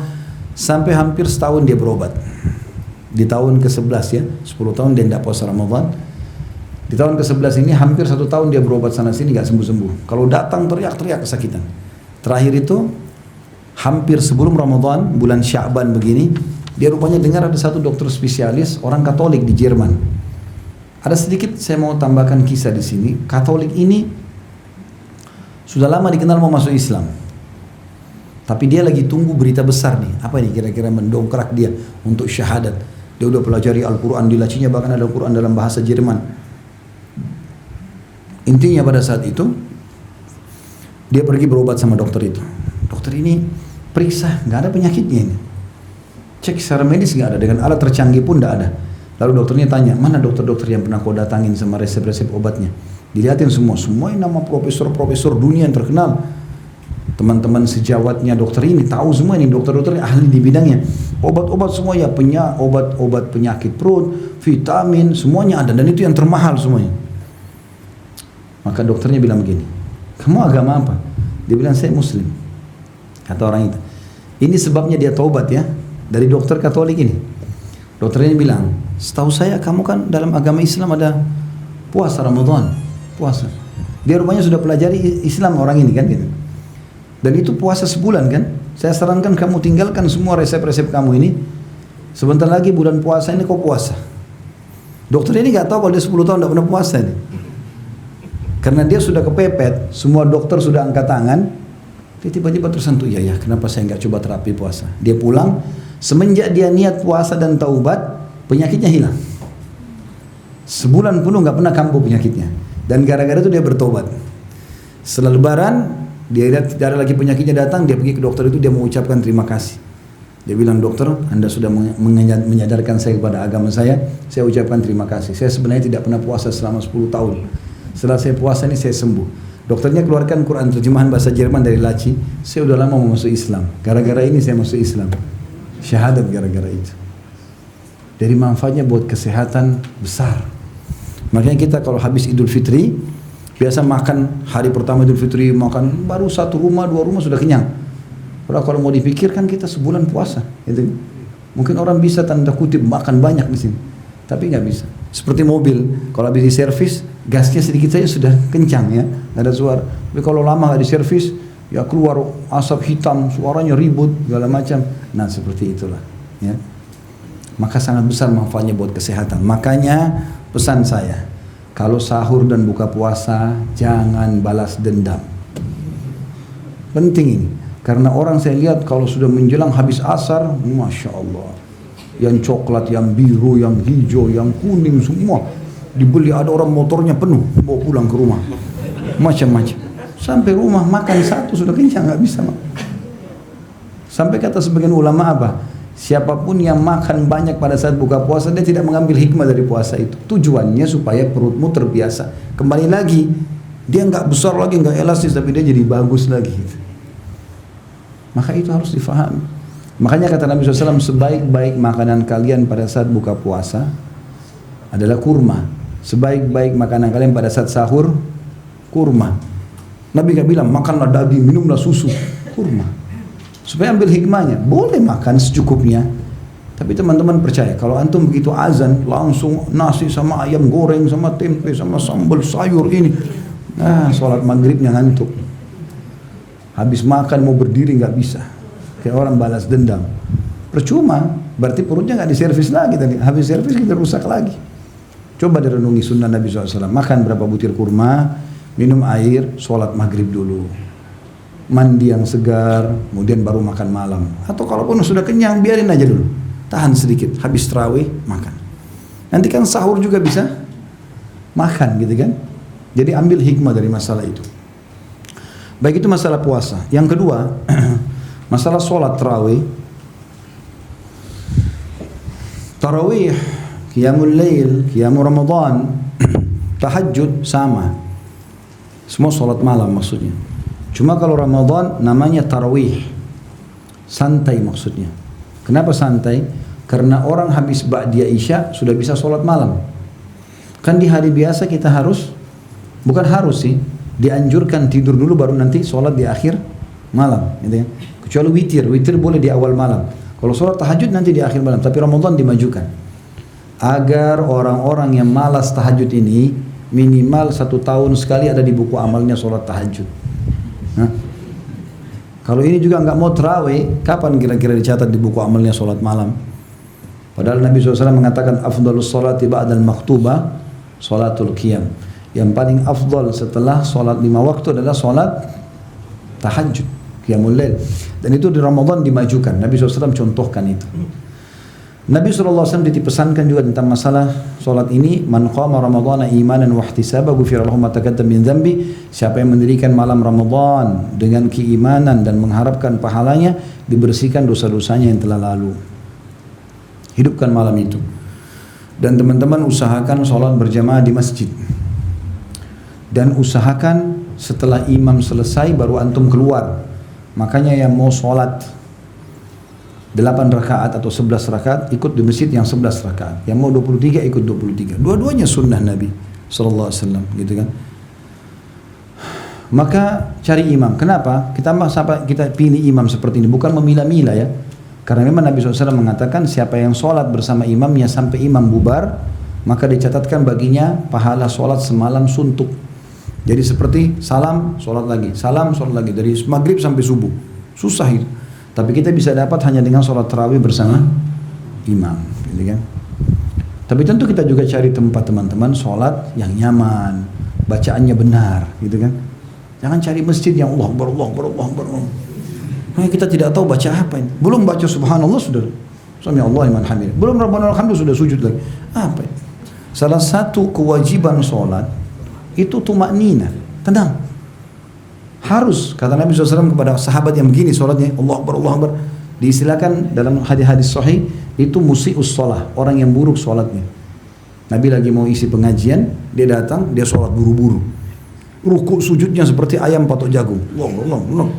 Speaker 2: sampai hampir setahun dia berobat. Di tahun ke-11 ya, 10 tahun dia tidak puasa Ramadan. Di tahun ke-11 ini hampir 1 tahun dia berobat sana sini nggak sembuh-sembuh. Kalau datang teriak-teriak kesakitan. Terakhir itu hampir sebelum Ramadan, bulan Sya'ban begini, dia rupanya dengar ada satu dokter spesialis orang Katolik di Jerman. Ada sedikit saya mau tambahkan kisah di sini. Katolik ini sudah lama dikenal mau masuk Islam. Tapi dia lagi tunggu berita besar nih. Apa nih kira-kira mendongkrak dia untuk syahadat. Dia udah pelajari Al-Quran, di lacinya bahkan ada Al-Quran dalam bahasa Jerman. Intinya pada saat itu, dia pergi berobat sama dokter itu. Dokter ini periksa, nggak ada penyakitnya ini. Cek secara medis nggak ada, dengan alat tercanggih pun nggak ada. Lalu dokternya tanya, mana dokter-dokter yang pernah kau datangin sama resep-resep obatnya? Dilihatin semua yang nama profesor-profesor dunia yang terkenal. Teman-teman sejawatnya dokter ini tahu semua ini, dokter-dokter ahli di bidangnya. Obat-obat semua ya, obat penyakit perut, vitamin, semuanya ada, dan itu yang termahal semuanya. Maka dokternya bilang begini, kamu agama apa? Dia bilang, saya Muslim. Kata orang itu, ini sebabnya dia taubat ya, dari dokter Katolik ini. Dokternya bilang, setahu saya kamu kan dalam agama Islam ada puasa Ramadan, puasa. Dia rupanya sudah pelajari Islam orang ini kan gitu. Dan itu puasa sebulan kan. Saya sarankan kamu tinggalkan semua resep-resep kamu ini. Sebentar lagi bulan puasa ini kau puasa. Dokter ini gak tahu kalau dia 10 tahun tidak pernah puasa ini. Karena dia sudah kepepet, semua dokter sudah angkat tangan. Dia tiba-tiba tersentuh, ya kenapa saya nggak coba terapi puasa. Dia pulang, semenjak dia niat puasa dan taubat, penyakitnya hilang. Sebulan penuh nggak pernah kambuh penyakitnya. Dan gara-gara itu dia bertobat. Setelah lebaran, dia lihat tidak ada lagi penyakitnya datang, dia pergi ke dokter itu, dia mengucapkan terima kasih. Dia bilang, dokter, Anda sudah menyadarkan saya kepada agama saya ucapkan terima kasih. Saya sebenarnya tidak pernah puasa selama 10 tahun. Setelah saya puasa ini saya sembuh. Dokternya keluarkan Quran terjemahan bahasa Jerman dari laci. Saya udah lama mau masuk Islam. Gara-gara ini saya masuk Islam. Syahadat gara-gara itu. Dari manfaatnya buat kesehatan besar. Makanya kita kalau habis Idul Fitri, biasa makan hari pertama Idul Fitri, makan baru 1 rumah, 2 rumah sudah kenyang. Padahal kalau mau dipikirkan kita sebulan puasa, gitu. Mungkin orang bisa tanda kutip makan banyak di sini, tapi nggak bisa. Seperti mobil, kalau habis diservis, gasnya sedikit saja sudah kencang ya, nggak ada suara. Tapi kalau lama nggak diservis, ya keluar asap hitam, suaranya ribut, segala macam. Nah seperti itulah. Ya. Maka sangat besar manfaatnya buat kesehatan. Makanya pesan saya, kalau sahur dan buka puasa, jangan balas dendam. Penting ini. Karena orang saya lihat kalau sudah menjelang habis asar, Masya Allah. Yang coklat, yang biru, yang hijau, yang kuning, semua dibeli. Ada orang motornya penuh, bawa pulang ke rumah. Macam-macam. Sampai rumah makan satu sudah kenyang, nggak bisa. Sampai kata sebagian ulama apa? Siapapun yang makan banyak pada saat buka puasa, dia tidak mengambil hikmah dari puasa itu. Tujuannya supaya perutmu terbiasa. Kembali lagi, dia nggak besar lagi, nggak elastis, tapi dia jadi bagus lagi. Maka itu harus difahami. Makanya kata Nabi SAW, sebaik-baik makanan kalian pada saat buka puasa adalah kurma. Sebaik-baik makanan kalian pada saat sahur, kurma. Nabi gak bilang, makanlah daging, minumlah susu. Kurma. Supaya ambil hikmahnya. Boleh makan secukupnya. Tapi teman-teman percaya, kalau antum begitu azan, langsung nasi sama ayam goreng, sama tempe, sama sambal sayur ini. Nah, sholat maghribnya ngantuk. Habis makan mau berdiri nggak bisa, kayak orang balas dendam. Percuma, berarti perutnya nggak diservis lagi tadi. Habis servis kita rusak lagi. Coba direnungi sunnah Nabi SAW. Makan berapa butir kurma, minum air, sholat maghrib dulu, mandi yang segar, kemudian baru makan malam. Atau kalaupun sudah kenyang, biarin aja dulu, tahan sedikit. Habis tarawih makan. Nanti kan sahur juga bisa makan, gitu kan? Jadi ambil hikmah dari masalah itu. Baik, itu masalah puasa. Yang kedua, masalah sholat tarawih. Tarawih, qiyamul lail, qiyamul Ramadan, tahajud sama. Semua sholat malam maksudnya. Cuma kalau Ramadan namanya tarawih. Santai maksudnya. Kenapa santai? Karena orang habis ba'diyah isya sudah bisa sholat malam. Kan di hari biasa kita harus, bukan harus sih, dianjurkan tidur dulu baru nanti sholat di akhir malam, gitu ya. Kecuali witir boleh di awal malam. Kalau sholat tahajud nanti di akhir malam, tapi Ramadan dimajukan. Agar orang-orang yang malas tahajud ini minimal 1 tahun sekali ada di buku amalnya sholat tahajud. Nah, kalau ini juga nggak mau tarawih, kapan kira-kira dicatat di buku amalnya sholat malam? Padahal Nabi SAW mengatakan afdalus sholati ba'dal maktubah sholatul qiyam. Yang paling afdal setelah sholat 5 waktu adalah sholat tahajud, qiyamul lail. Dan itu di Ramadan dimajukan. Nabi SAW contohkan itu. Nabi SAW dipesankan juga tentang masalah solat ini, man qama ramadhana imanan wa ihtisaba ghufira lahu ma taqaddama min dhanbi. Siapa yang mendirikan malam Ramadan dengan keimanan dan mengharapkan pahalanya, dibersihkan dosa-dosanya yang telah lalu. Hidupkan malam itu. Dan teman-teman usahakan solat berjamaah di masjid. Dan usahakan setelah imam selesai baru antum keluar. Makanya yang mau solat 8 rakaat atau 11 rakaat ikut di masjid yang 11 rakaat. Yang mau 23 ikut 23. Dua-duanya sunnah Nabi sallallahu alaihi wasallam, gitu kan. Maka cari imam. Kenapa? Kita pilih imam seperti ini bukan memilah-milah ya. Karena memang Nabi SAW mengatakan siapa yang sholat bersama imamnya sampai imam bubar, maka dicatatkan baginya pahala sholat semalam suntuk. Jadi seperti salam, sholat lagi, salam, sholat lagi, dari maghrib sampai subuh. Susah itu. Tapi kita bisa dapat hanya dengan sholat tarawih bersama imam, gitu kan. Tapi tentu kita juga cari tempat teman-teman sholat yang nyaman, bacaannya benar, gitu kan. Jangan cari masjid yang Allah Akbar, Allah Akbar, Allah Akbar. Nah, kita tidak tahu baca apa ini. Belum baca subhanallah sudah sami Allah liman hamid. Belum rabbana alhamdu sudah sujud lagi. Apa ini? Salah satu kewajiban sholat itu tumaknina, tenang. Harus, kata Nabi SAW kepada sahabat yang begini sholatnya, Allah Akbar, Allah Akbar. Diistilahkan dalam hadis-hadis sahih, itu musi'us sholah, orang yang buruk sholatnya. Nabi lagi mau isi pengajian, dia datang, dia sholat buru-buru. Rukuk sujudnya seperti ayam patok jagung. Allah.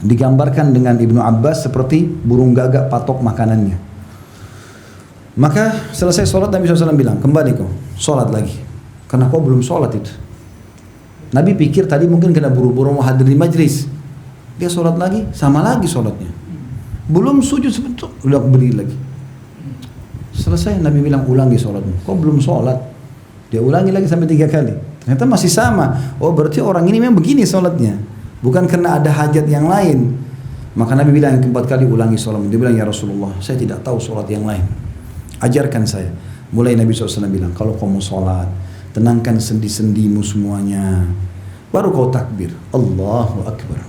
Speaker 2: Digambarkan dengan Ibnu Abbas seperti burung gagak patok makanannya. Maka selesai sholat Nabi SAW bilang, kembali kau, sholat lagi. Karena kau belum sholat itu. Nabi pikir tadi mungkin kena buru-buru mau hadir di majlis. Dia sholat lagi, sama lagi sholatnya. Belum sujud sebentar, udah berdiri lagi. Selesai Nabi bilang, ulangi sholatmu. Kau belum sholat. Dia ulangi lagi sampai 3 kali. Ternyata masih sama. Oh berarti orang ini memang begini sholatnya. Bukan karena ada hajat yang lain. Maka Nabi bilang yang keempat kali ulangi sholat. Dia bilang, ya Rasulullah, saya tidak tahu sholat yang lain. Ajarkan saya. Mulai Nabi SAW bilang, kalau kau mau sholat, tenangkan sendi-sendimu semuanya. Baru kau takbir. Allahu Akbar.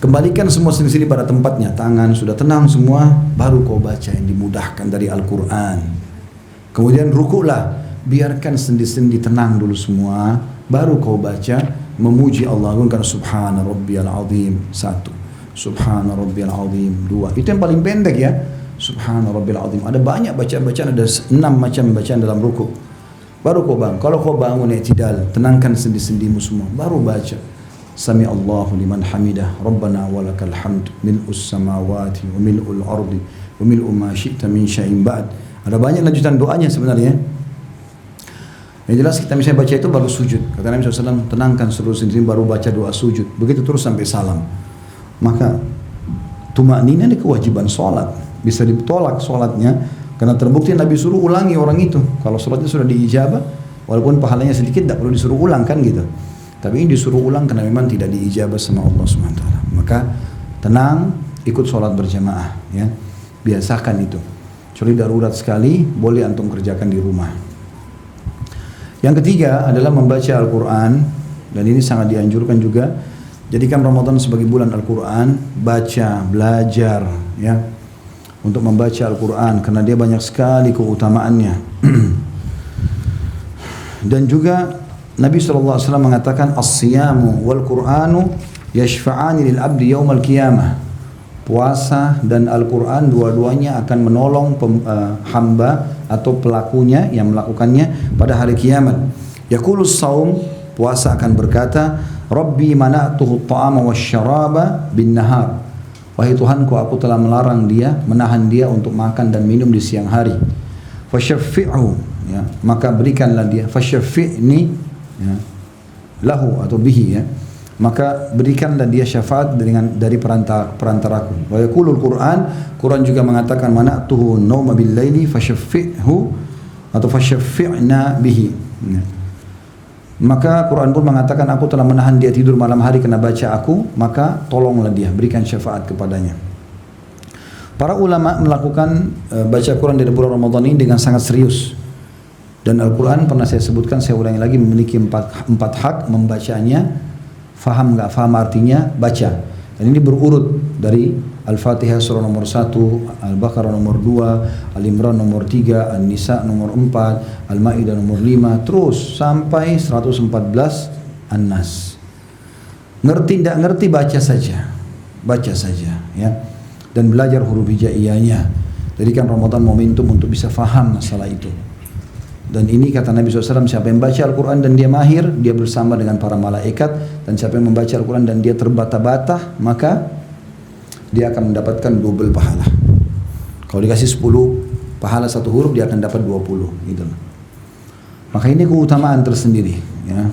Speaker 2: Kembalikan semua sendi-sendi pada tempatnya. Tangan sudah tenang semua. Baru kau baca yang dimudahkan dari Al-Quran. Kemudian rukuklah. Biarkan sendi-sendi tenang dulu semua. Baru kau baca memuji Allah, karena subhana rabbiyal azim 1, subhana rabbiyal azim 2. Itu yang paling pendek ya, subhana rabbiyal azim. Ada banyak bacaan-bacaan, ada 6 macam bacaan dalam ruku. Baru kau bangun. Kalau kau bangun i'tidal, tenangkan sendi-sendimu semua. Baru baca sami Allahu liman hamidah, rabbana walakal hamd, mil'us samawati wa mil'ul ardi wa mil'u ma syi'ta min syai'in ba'd. Ada banyak lanjutan doanya sebenarnya. Yang jelas kita misalnya baca itu baru sujud. Kata Nabi SAW, tenangkan seluruh sendi baru baca doa sujud. Begitu terus sampai salam. Maka tumaknina ini kewajiban sholat. Bisa ditolak sholatnya karena terbukti Nabi suruh ulangi orang itu. Kalau sholatnya sudah diijabah, walaupun pahalanya sedikit, tidak perlu disuruh ulang kan gitu. Tapi ini disuruh ulang karena memang tidak diijabah sama Allah SWT. Maka tenang, ikut sholat berjamaah. Ya. Biasakan itu. Kecuali darurat sekali, boleh antum kerjakan di rumah. Yang ketiga adalah membaca Al-Quran, dan ini sangat dianjurkan juga. Jadikan Ramadan sebagai bulan Al-Quran, baca, belajar ya, untuk membaca Al-Quran karena dia banyak sekali keutamaannya. Dan juga Nabi SAW mengatakan, as-siyamu wal Qur'anu yashfa'ani lil abdi yaumal qiyamah. Puasa dan Al-Quran dua-duanya akan menolong hamba atau pelakunya yang melakukannya pada hari kiamat. Yaqulus saum, puasa akan berkata, Rabbi mana'tuhu ta'ama wasyaraba bin nahar. Wahai Tuhanku, aku telah melarang dia, menahan dia untuk makan dan minum di siang hari. Fasyaffi'hu, ya, maka berikanlah dia. Fasyaffi'ni, ya, lahu atau bihi, ya, maka berikanlah dia syafaat dari perantaraku. Wa yaqulul Quran juga mengatakan, mana'tuhu nauma bil laili fasyaffi'hu atau fasyaffi'na bihi. Ya. Maka Quran pun mengatakan, aku telah menahan dia tidur malam hari karena baca aku, maka tolonglah dia, berikan syafaat kepadanya. Para ulama melakukan baca Quran dari bulan Ramadan ini dengan sangat serius. Dan Al-Quran pernah saya sebutkan, saya ulangi lagi, memiliki empat hak membacanya. Faham nggak? Faham artinya, baca. Dan ini berurut dari Al-Fatihah surah nomor 1, Al-Baqarah nomor 2, Al-Imran nomor 3, An-Nisa nomor 4, Al-Maidah nomor 5, terus sampai 114 An-Nas. Ngerti tidak ngerti baca saja ya, dan belajar huruf hijaiyahnya. Jadi kan Ramadan momentum untuk bisa faham masalah itu. Dan ini kata Nabi SAW, siapa yang baca Al-Quran dan dia mahir, dia bersama dengan para malaikat. Dan siapa yang membaca Al-Quran dan dia terbata-bata, maka dia akan mendapatkan double pahala. Kalau dikasih 10 pahala satu huruf, dia akan dapat 20 gitu. Maka ini keutamaan tersendiri ya.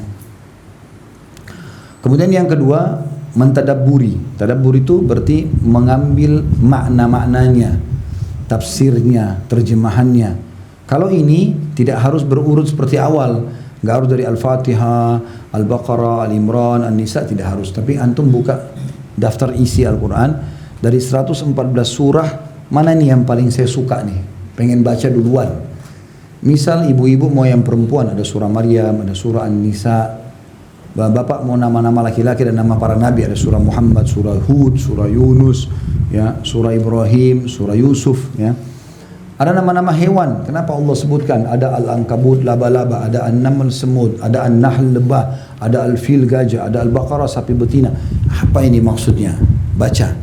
Speaker 2: Kemudian yang kedua, mentadabburi. Tadabbur itu berarti mengambil makna-maknanya, tafsirnya, terjemahannya. Kalau ini tidak harus berurut seperti awal, nggak harus dari Al-Fatihah, Al-Baqarah, Al-Imran, An-Nisa, tidak harus. Tapi antum buka daftar isi Al-Quran, dari 114 surah, mana nih yang paling saya suka nih, pengen baca duluan. Misal ibu-ibu mau yang perempuan, ada surah Maryam, ada surah An-Nisa. Bapak mau nama-nama laki-laki dan nama para nabi, ada surah Muhammad, surah Hud, surah Yunus, ya, surah Ibrahim, surah Yusuf, ya. Ada nama-nama hewan, kenapa Allah sebutkan? Ada Al-Ankabut, laba-laba, ada An-Naml, semut, ada An-Nahl, lebah, ada Al-Fil, gajah, ada Al-Baqarah, sapi betina. Apa ini maksudnya? Baca.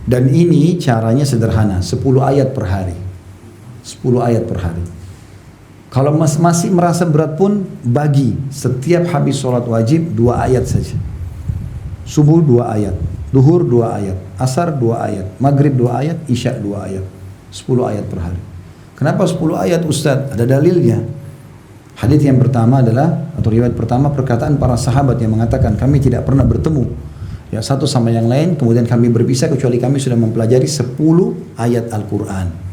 Speaker 2: Dan ini caranya sederhana, 10 ayat per hari. 10 ayat per hari. Kalau masih merasa berat pun, bagi setiap habis sholat wajib 2 ayat saja. Subuh 2 ayat, duhur 2 ayat, asar 2 ayat, maghrib 2 ayat, isya 2 ayat. 10 ayat per hari. Kenapa 10 ayat Ustaz? Ada dalilnya. Hadits yang pertama adalah, atau riwayat pertama, perkataan para sahabat yang mengatakan, kami tidak pernah bertemu ya satu sama yang lain, kemudian kami berpisah kecuali kami sudah mempelajari 10 ayat Al-Quran.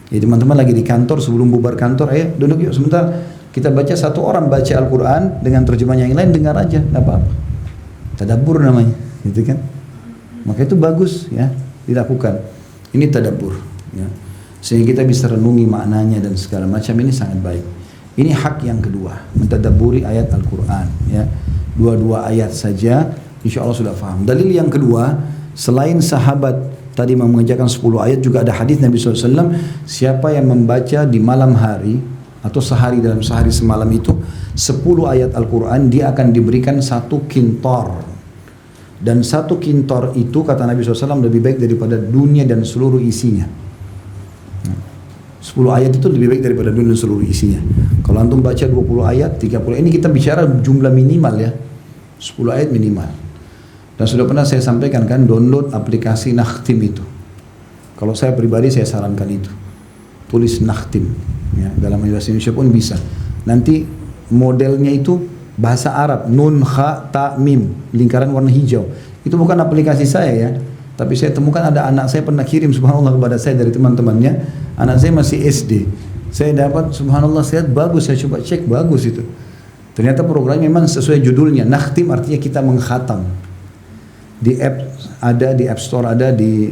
Speaker 2: Jadi teman-teman lagi di kantor, sebelum bubar kantor, ayo duduk yuk sebentar, kita baca, satu orang baca Al-Quran dengan terjemahan yang lain, dengar aja, nggak apa-apa. Tadabbur namanya, gitu kan? Maka itu bagus ya, dilakukan. Ini tadabbur ya. Sehingga kita bisa renungi maknanya dan segala macam, ini sangat baik. Ini hak yang kedua, mentadabburi ayat Al-Quran ya. 2 ayat saja, insya Allah sudah faham. Dalil yang kedua, selain sahabat tadi mengerjakan 10 ayat, juga ada hadis Nabi SAW, siapa yang membaca di malam hari atau sehari dalam sehari semalam itu 10 ayat Al-Quran, dia akan diberikan 1 kintor. Dan 1 kintor itu kata Nabi SAW lebih baik daripada dunia dan seluruh isinya. 10 ayat itu lebih baik daripada dunia dan seluruh isinya. Kalau antum baca 20 ayat, 30, ini kita bicara jumlah minimal ya, 10 ayat minimal. Dan sudah pernah saya sampaikan kan, download aplikasi Nakhtim itu. Kalau saya pribadi saya sarankan itu. Tulis Nakhtim ya, dalam bahasa Indonesia pun bisa. Nanti modelnya itu bahasa Arab, nun, kha, ta, mim, lingkaran warna hijau. Itu bukan aplikasi saya ya, tapi saya temukan ada anak saya pernah kirim subhanallah kepada saya dari teman-temannya. Anak saya masih SD. Saya dapat subhanallah, saya bagus, saya coba cek, bagus itu. Ternyata programnya memang sesuai judulnya. Nakhtim artinya kita mengkhatam. Di app ada, di App Store ada, di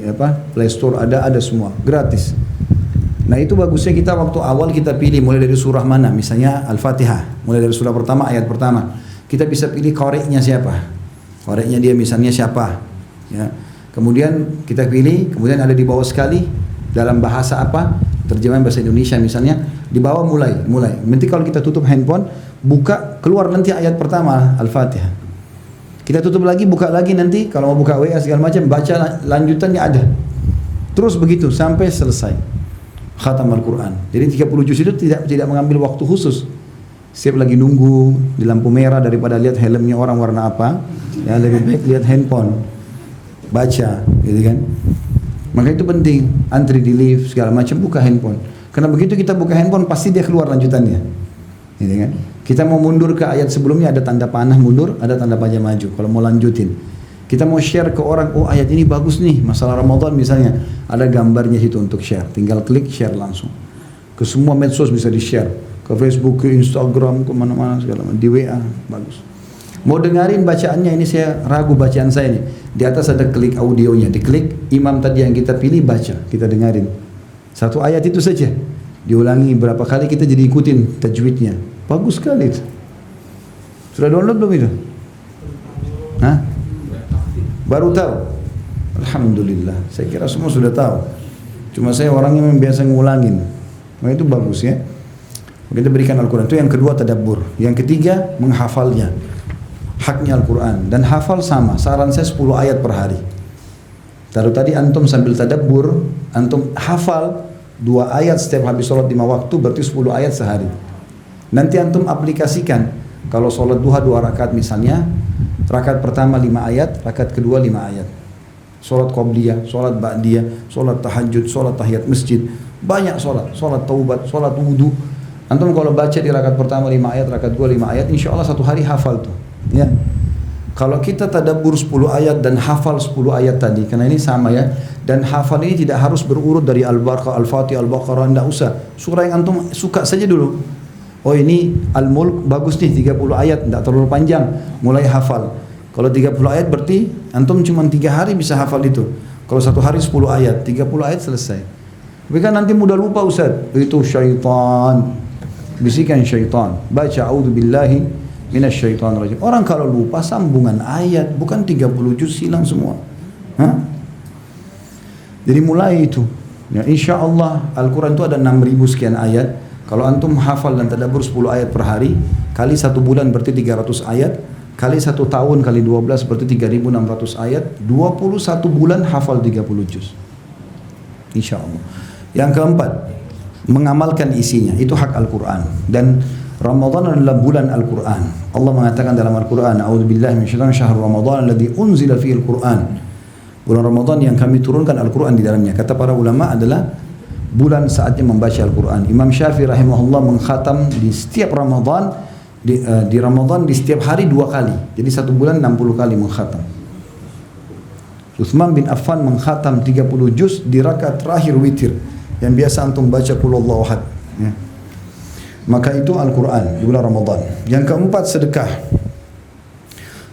Speaker 2: Play Store ada semua, gratis. Nah itu bagusnya kita waktu awal kita pilih mulai dari surah mana, misalnya Al-Fatihah, mulai dari surah pertama, ayat pertama. Kita bisa pilih qari'nya siapa, qari'nya dia misalnya siapa, ya. Kemudian kita pilih, kemudian ada di bawah sekali dalam bahasa apa, terjemahan bahasa Indonesia misalnya, di bawah mulai. Nanti kalau kita tutup handphone, buka keluar nanti ayat pertama Al-Fatihah. Kita tutup lagi, buka lagi nanti, kalau mau buka WA segala macam, baca lanjutannya ada. Terus begitu sampai selesai khatam Al-Quran. Jadi 30 juz itu tidak mengambil waktu khusus. Siap lagi nunggu di lampu merah daripada lihat helmnya orang warna apa, ya lebih baik lihat handphone, baca, gitu kan. Maka itu penting, antri di lift segala macam, buka handphone. Karena begitu kita buka handphone pasti dia keluar lanjutannya, gitu kan. Kita mau mundur ke ayat sebelumnya, ada tanda panah mundur, ada tanda panah maju. Kalau mau lanjutin, kita mau share ke orang, oh ayat ini bagus nih, masalah Ramadan misalnya, ada gambarnya itu untuk share. Tinggal klik share langsung. Ke semua medsos bisa di share, ke Facebook, ke Instagram, ke mana-mana segala macam, di WA, bagus. Mau dengerin bacaannya, ini saya ragu bacaan saya nih. Di atas ada klik audionya, diklik imam tadi yang kita pilih baca, kita dengerin. 1 ayat itu saja, diulangi berapa kali kita jadi ikutin tajwidnya. Bagus sekali itu. Sudah download belum itu? Hah? Baru tahu. Alhamdulillah. Saya kira semua sudah tahu. Cuma saya orangnya memang biasa ngulangin. Nah itu bagus ya. Kita berikan Al-Quran. Itu yang kedua tadabbur. Yang ketiga menghafalnya. Haknya Al-Quran. Dan hafal sama. Saran saya 10 ayat per hari. Taruh tadi antum sambil tadabbur, antum hafal 2 ayat setiap habis sholat 5 waktu, berarti 10 ayat sehari. Nanti antum aplikasikan. Kalau sholat duha 2 rakaat misalnya, rakaat pertama 5 ayat, rakaat kedua 5 ayat. Sholat qobliyah, sholat ba'diyah, sholat tahajud, sholat tahiyat masjid. Banyak sholat. Sholat taubat, sholat wudu. Antum kalau baca di rakaat pertama 5 ayat, rakaat kedua 5 ayat, insya Allah satu hari hafal tuh. Ya. Kalau kita tadabbur 10 ayat dan hafal 10 ayat tadi, karena ini sama ya, dan hafal ini tidak harus berurut dari Al-Baqarah, Al-Fatihah, Al-Baqarah, tidak usah. Surah yang antum suka saja dulu. Oh ini Al-Mulk bagus nih 30 ayat, tidak terlalu panjang, mulai hafal. Kalau 30 ayat berarti antum cuma 3 hari bisa hafal itu. Kalau satu hari 10 ayat, 30 ayat selesai. Tapi kan nanti mudah lupa Ustaz, itu syaitan, bisikan syaitan, baca a'udzubillahi minasyaitonirrajim. Orang kalau lupa sambungan ayat, bukan 30 juz hilang semua. Hah? Jadi mulai itu. Ya, insya Allah Al-Quran itu ada 6.000 sekian ayat. Kalau antum hafal dan tadabbur 10 ayat per hari, kali 1 bulan berarti 300 ayat, kali 1 tahun kali 12 berarti 3.600 ayat, 21 bulan hafal 30 juz. Insya Allah. Yang keempat, mengamalkan isinya. Itu hak Al-Quran. Dan Ramadan adalah bulan Al-Quran. Allah mengatakan dalam Al-Quran, A'udzubillahi minasyaitonir syahrul Ramadan alladzi unzila fihi Al-Quran. Bulan Ramadan yang kami turunkan Al-Quran di dalamnya. Kata para ulama adalah bulan saatnya membaca Al-Quran. Imam Syafi'i rahimahullah mengkhatam di setiap Ramadan, di Ramadan di setiap hari 2 kali. Jadi 1 bulan 60 kali mengkhatam. Utsman bin Affan mengkhatam 30 juz di rakaat terakhir witir. Yang biasa antum baca qul huwallahu ahad. Ya. Maka itu Al-Quran di bulan Ramadan. Yang keempat sedekah.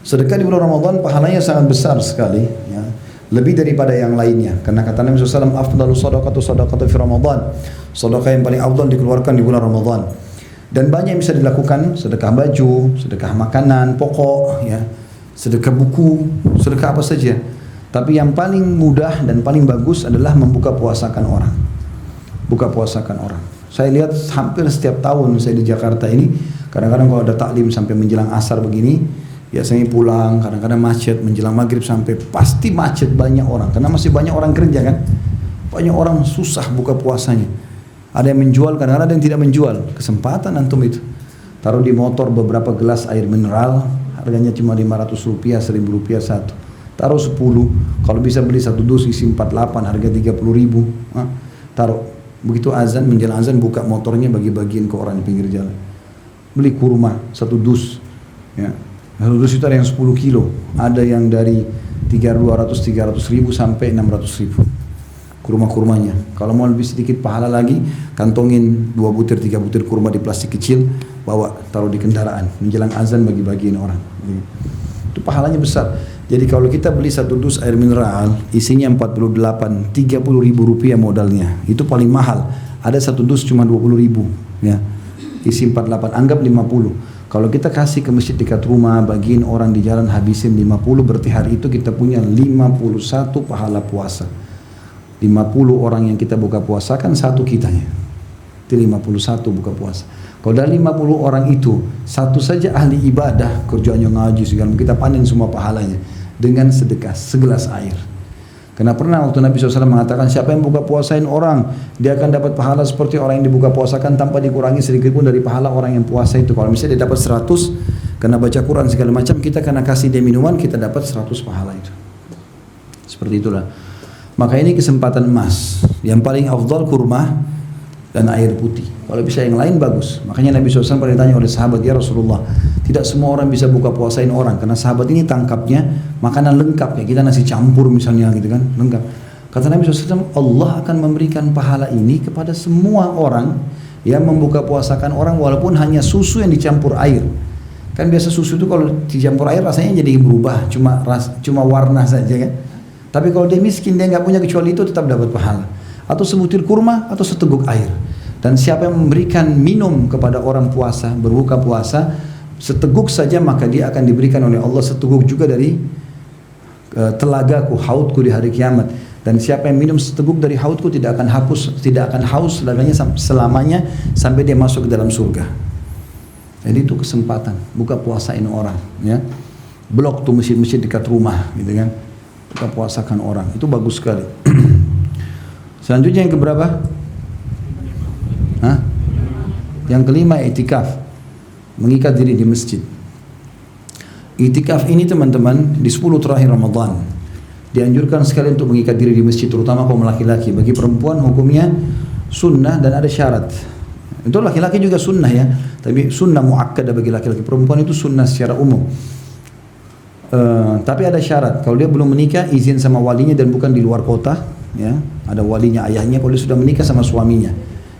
Speaker 2: Sedekah di bulan Ramadan pahalanya sangat besar sekali, ya. Lebih daripada yang lainnya. Karena kata Nabi SAW, afdalu sadaqatu sadaqatu fi Ramadan. Sedekah yang paling afdal dikeluarkan di bulan Ramadan. Dan banyak yang bisa dilakukan, sedekah baju, sedekah makanan pokok, ya, sedekah buku, sedekah apa saja. Tapi yang paling mudah dan paling bagus adalah membuka puasakan orang. Buka puasakan orang. Saya lihat hampir setiap tahun saya di Jakarta ini, kadang-kadang kalau ada taklim sampai menjelang asar begini, biasanya pulang, kadang-kadang macet menjelang maghrib sampai pasti macet banyak orang, karena masih banyak orang kerja kan, banyak orang susah buka puasanya. Ada yang menjual, kadang-kadang ada yang tidak menjual. Kesempatan antum itu, taruh di motor beberapa gelas air mineral, harganya cuma 500 rupiah, 1000 rupiah satu. Taruh 10, kalau bisa beli 1 dus isi 48, harga 30.000. Taruh. Begitu azan, menjelang azan buka motornya bagi-bagiin ke orang di pinggir jalan. Beli kurma 1 dus, ya. 1 dus itu ada yang 10 kilo, ada yang dari 200-300 ribu sampai 600 ribu kurma-kurmanya. Kalau mau lebih sedikit pahala lagi, kantongin 2 butir 3 butir kurma di plastik kecil, bawa taruh di kendaraan, menjelang azan bagi-bagiin orang. Itu pahalanya besar. Jadi kalau kita beli 1 dus air mineral, isinya 48, 30 ribu rupiah modalnya. Itu paling mahal. Ada 1 dus cuma 20 ribu. Ya. Isi 48, anggap 50. Kalau kita kasih ke masjid dekat rumah, bagiin orang di jalan, habisin 50, berarti hari itu kita punya 51 pahala puasa. 50 orang yang kita buka puasa kan 1 kitanya. Itu 51 buka puasa. Kalau dari 50 orang itu, 1 saja ahli ibadah, kerjanya ngaji segala, kita panen semua pahalanya dengan sedekah segelas air. Karena pernah waktu Nabi SAW mengatakan, siapa yang buka puasain orang, dia akan dapat pahala seperti orang yang dibuka puasakan tanpa dikurangi sedikit pun dari pahala orang yang puasa itu. Kalau misalnya dia dapat 100 karena baca Quran segala macam, kita karena kasih dia minuman, kita dapat 100 pahala itu. Seperti itulah. Maka ini kesempatan emas. Yang paling afdal kurma dan air putih. Kalau bisa yang lain bagus. Makanya Nabi SAW pernah ditanya oleh sahabat, ya Rasulullah, tidak semua orang bisa buka puasain orang, karena sahabat ini tangkapnya makanan lengkap, kayak kita nasi campur misalnya gitu kan, lengkap. Kata Nabi SAW, Allah akan memberikan pahala ini kepada semua orang yang membuka puasakan orang, walaupun hanya susu yang dicampur air. Kan biasa susu itu kalau dicampur air rasanya jadi berubah, cuma warna saja kan. Tapi kalau dia miskin, dia nggak punya kecuali itu, tetap dapat pahala. Atau sebutir kurma atau seteguk air. Dan siapa yang memberikan minum kepada orang puasa, berbuka puasa, seteguk saja, maka dia akan diberikan oleh Allah seteguk juga dari telagaku, haudku di hari kiamat. Dan siapa yang minum seteguk dari haudku tidak akan haus selamanya sampai dia masuk ke dalam surga. Jadi itu kesempatan, buka puasain orang, ya. Blok tuh masjid-masjid dekat rumah, gitu kan. Buka puasakan orang, itu bagus sekali. Selanjutnya yang keberapa? Hah? Yang kelima, i'tikaf, mengikat diri di masjid. I'tikaf ini teman-teman di 10 terakhir Ramadan dianjurkan sekali untuk mengikat diri di masjid, terutama kaum laki-laki. Bagi perempuan hukumnya sunnah dan ada syarat. Itu laki-laki juga sunnah ya, tapi sunnah muakkadah bagi laki-laki. Perempuan itu sunnah secara umum. Tapi ada syarat. Kalau dia belum menikah, izin sama walinya dan bukan di luar kota, ya. Ada walinya, ayahnya. Kalau dia sudah menikah sama suaminya.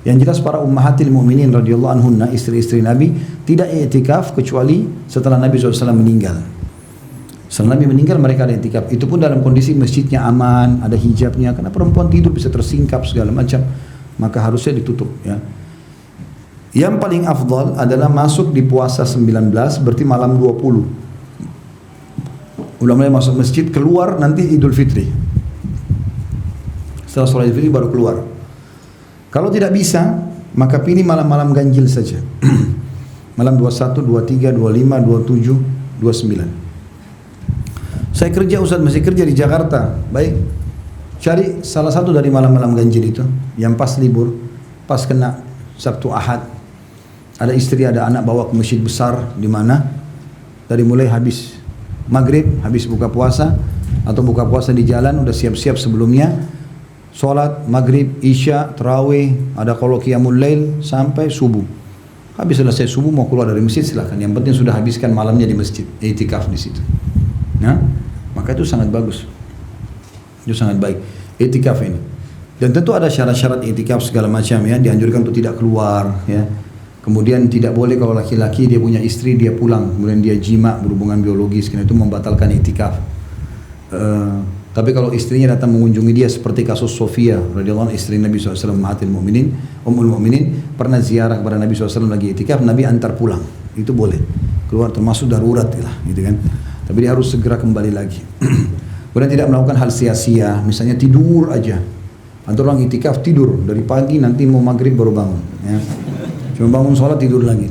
Speaker 2: Yang jelas para ummahatil mu'minin radhiyallahu anhunna, istri-istri Nabi, tidak i'tikaf kecuali setelah Nabi SAW meninggal. Setelah Nabi meninggal mereka ada i'tikaf. Itu pun dalam kondisi masjidnya aman, ada hijabnya. Karena perempuan tidur bisa tersingkap segala macam, maka harusnya ditutup, ya. Yang paling afdal adalah masuk di puasa 19, berarti malam 20. Udah mulai masuk masjid, keluar nanti Idul Fitri. Setelah sholat Idul Fitri baru keluar. Kalau tidak bisa, maka pilih malam-malam ganjil saja. Malam 21, 23, 25, 27, 29. Saya kerja, Ustaz masih kerja di Jakarta. Baik, cari salah satu dari malam-malam ganjil itu yang pas libur, pas kena Sabtu Ahad. Ada istri, ada anak, bawa ke masjid besar di mana dari mulai habis maghrib, habis buka puasa atau buka puasa di jalan udah siap-siap sebelumnya, sholat maghrib, isya, tarawih, ada kalau qiyamul lail sampai subuh. Habis selesai subuh mau keluar dari masjid silahkan. Yang penting sudah habiskan malamnya di masjid, i'tikaf di situ. Nah, maka itu sangat bagus. Itu sangat baik i'tikaf ini. Dan tentu ada syarat-syarat i'tikaf segala macam ya, dianjurkan untuk tidak keluar ya. Kemudian tidak boleh kalau laki-laki dia punya istri dia pulang, kemudian dia jima berhubungan biologis, karena itu membatalkan i'tikaf. Tapi kalau istrinya datang mengunjungi dia seperti kasus Sofia radhiyallahu anha, istri Nabi SAW, ummahatil mu'minin, ummul mu'minin, pernah ziarah kepada Nabi SAW lagi i'tikaf, Nabi antar pulang, itu boleh keluar, termasuk darurat lah, gitu kan. Tapi dia harus segera kembali lagi. Kemudian tidak melakukan hal sia-sia, misalnya tidur aja. Ada orang i'tikaf tidur dari pagi, nanti mau maghrib baru bangun, ya. Cuma bangun sholat tidur lagi.